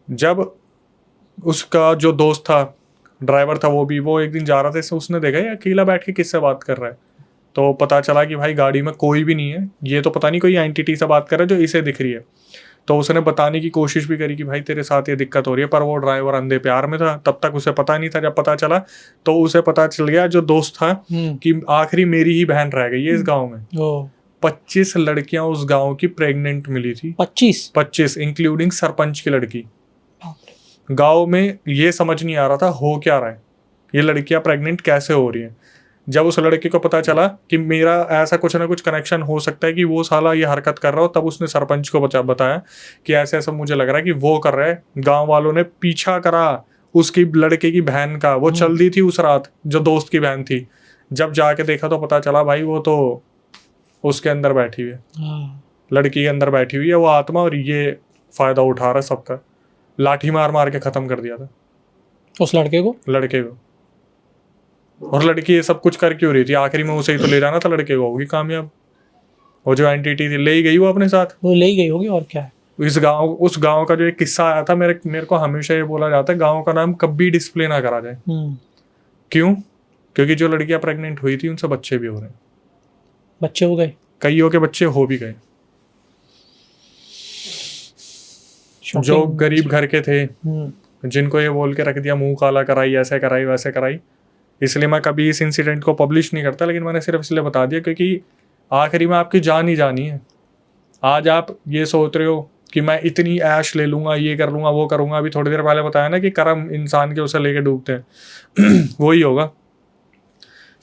जब उसका जो दोस्त था, ड्राइवर था, वो एक दिन जा रहा था, उसने देखा ये अकेला बैठ के किससे बात कर रहा है। तो पता चला कि भाई गाड़ी में कोई भी नहीं है, ये तो पता नहीं कोई एंटिटी से बात कर रहा है जो इसे दिख रही है। तो उसने बताने की कोशिश भी करी कि भाई तेरे साथ ये दिक्कत हो रही है, पर वो ड्राइवर अंधे प्यार में था, तब तक उसे पता नहीं था। जब पता चला तो उसे पता चल गया जो दोस्त था कि आखिरी मेरी ही बहन रह गई है इस गाँव में। 25 लड़कियां उस गाँव की प्रेग्नेंट मिली थी। 25 इंक्लूडिंग सरपंच की लड़की। गाँव में ये समझ नहीं आ रहा था हो क्या रहा है, ये लड़कियां प्रेग्नेंट कैसे हो रही हैं। जब उस लड़के को पता चला कि मेरा ऐसा कुछ ना कुछ कनेक्शन हो सकता है कि वो साला ये हरकत कर रहा हो, तब उसने सरपंच को बताया कि ऐसे ऐसा मुझे लग रहा है कि वो कर रहा है। गांव वालों ने पीछा करा उसकी लड़के की बहन का, वो चल दी थी उस रात जो दोस्त की बहन थी। जब जाके देखा तो पता चला भाई वो तो उसके अंदर बैठी हुई है, लड़की के अंदर बैठी हुई है वो आत्मा, और ये फायदा उठा रहा है सबका। लाठी मार मार के खत्म कर दिया था उस लड़के को। और लड़की ये सब कुछ कर क्यों रही थी, आखिरी में उसे ही तो ले जाना था लड़के को, होगी कामयाब। वो जो एंटिटी थी ले ही गई, वो अपने साथ वो ले ही गई होगी, और क्या है। उस गांव का जो एक किस्सा आया था, मेरे को हमेशा ये बोला जाता है गांव का नाम कभी डिस्प्ले ना करा जाए। क्यों? क्योंकि जो लड़कियां प्रेग्नेंट हुई थी उनसे बच्चे भी हो रहे हैं। बच्चे हो गए, कईयों के बच्चे हो भी गए। जो गरीब घर के थे, जिनको ये बोल के रख दिया मुंह काला कराई, ऐसे कराई वैसे कराई। इसलिए मैं कभी इस इंसिडेंट को पब्लिश नहीं करता, लेकिन मैंने सिर्फ इसलिए बता दिया क्योंकि आखिरी में आपकी जान ही जानी है। आज आप ये सोच रहे हो कि मैं इतनी ऐश ले लूँगा, ये कर लूँगा, वो करूँगा। अभी थोड़ी देर पहले बताया ना कि कर्म इंसान के उसे लेके डूबते हैं वही होगा।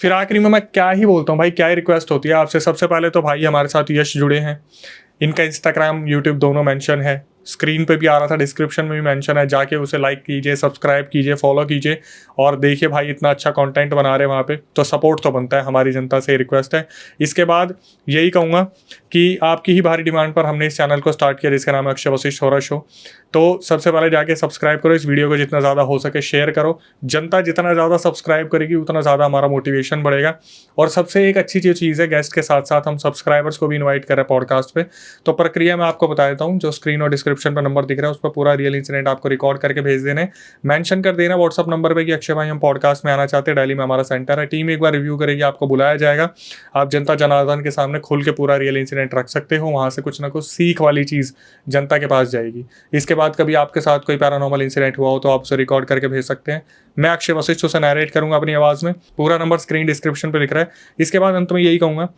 फिर आखिरी में मैं क्या ही बोलता हूँ भाई, क्या ही रिक्वेस्ट होती है आपसे। सबसे पहले तो भाई हमारे साथ यश जुड़े हैं, इनका इंस्टाग्राम यूट्यूब दोनों मेंशन है, स्क्रीन पे भी आ रहा था, डिस्क्रिप्शन में भी मेंशन है। जाके उसे लाइक कीजिए, सब्सक्राइब कीजिए, फॉलो कीजिए, और देखिए भाई इतना अच्छा कंटेंट बना रहे हैं वहाँ पे, तो सपोर्ट तो बनता है। हमारी जनता से रिक्वेस्ट है। इसके बाद यही कहूँगा कि आपकी ही भारी डिमांड पर हमने इस चैनल को स्टार्ट किया जिसका नाम है अक्षय वशिष्ठ हॉरर शो। तो सबसे पहले जाके सब्सक्राइब करो, इस वीडियो को जितना ज़्यादा हो सके शेयर करो। जनता जितना ज़्यादा सब्सक्राइब करेगी उतना ज़्यादा हमारा मोटिवेशन बढ़ेगा। और सबसे एक अच्छी चीज़ है, गेस्ट के साथ साथ हम सब्सक्राइबर्स को भी इन्वाइट कर रहे हैं पॉडकास्ट पे। तो प्रक्रिया मैं आपको बता देता हूँ, जो स्क्रीन और डिस्क्रिप्शन पर नंबर दिख रहा है उस पर पूरा रियल इंसिडेंट आपको रिकॉर्ड करके भेज देने, मेंशन कर देना व्हाट्सअप नंबर पे कि अक्षय भाई हम पॉडकास्ट में आना चाहते हैं, दिल्ली में हमारा सेंटर है। टीम एक बार रिव्यू करेगी, आपको बुलाया जाएगा। आप जनता जनार्दन के सामने खुल के पूरा रियल इंसिडेंट रख सकते हो, वहाँ से कुछ ना कुछ सीख वाली चीज़ जनता के पास जाएगी। इसके बाद कभी आपके साथ कोई पैरानॉर्मल इंसिडेंट हुआ हो तो आप उसे रिकॉर्ड करके भेज सकते हैं। मैं अक्षय वशिष्ठ उसे नरेट करूंगा अपनी आवाज़ में। पूरा नंबर स्क्रीन डिस्क्रिप्शन पे लिख रहा है। इसके बाद अंत में यही कहूँगा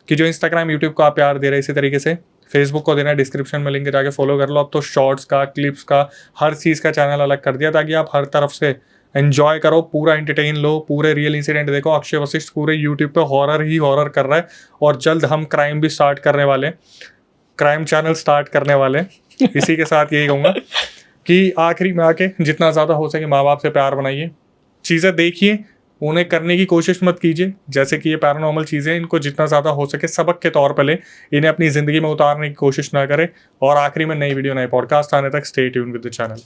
कि जो इंस्टाग्राम यूट्यूब को आप प्यार दे रहे हैं, इसी तरीके से फेसबुक को देना है। डिस्क्रिप्शन में लिंक जाके फॉलो कर लो। अब तो शॉर्ट्स का, क्लिप्स का, हर चीज़ का चैनल अलग कर दिया ताकि आप हर तरफ से एंजॉय करो, पूरा एंटरटेन लो, पूरे रियल इंसिडेंट देखो। अक्षय वशिष्ठ पूरे यूट्यूब पे हॉरर ही हॉरर कर रहा है और जल्द हम क्राइम भी स्टार्ट करने वाले, क्राइम चैनल स्टार्ट करने वाले। इसी के साथ यही कहूँगा कि आखिरी में आके जितना ज़्यादा हो सके माँ बाप से प्यार बनाइए, चीज़ें देखिए, उन्हें करने की कोशिश मत कीजिए। जैसे कि ये पैरानॉर्मल चीज़ें, इनको जितना ज़्यादा हो सके सबक के तौर पर ले, इन्हें अपनी ज़िंदगी में उतारने की कोशिश ना करें। और आखिरी में नई वीडियो, नए पॉडकास्ट आने तक stay tune with the channel.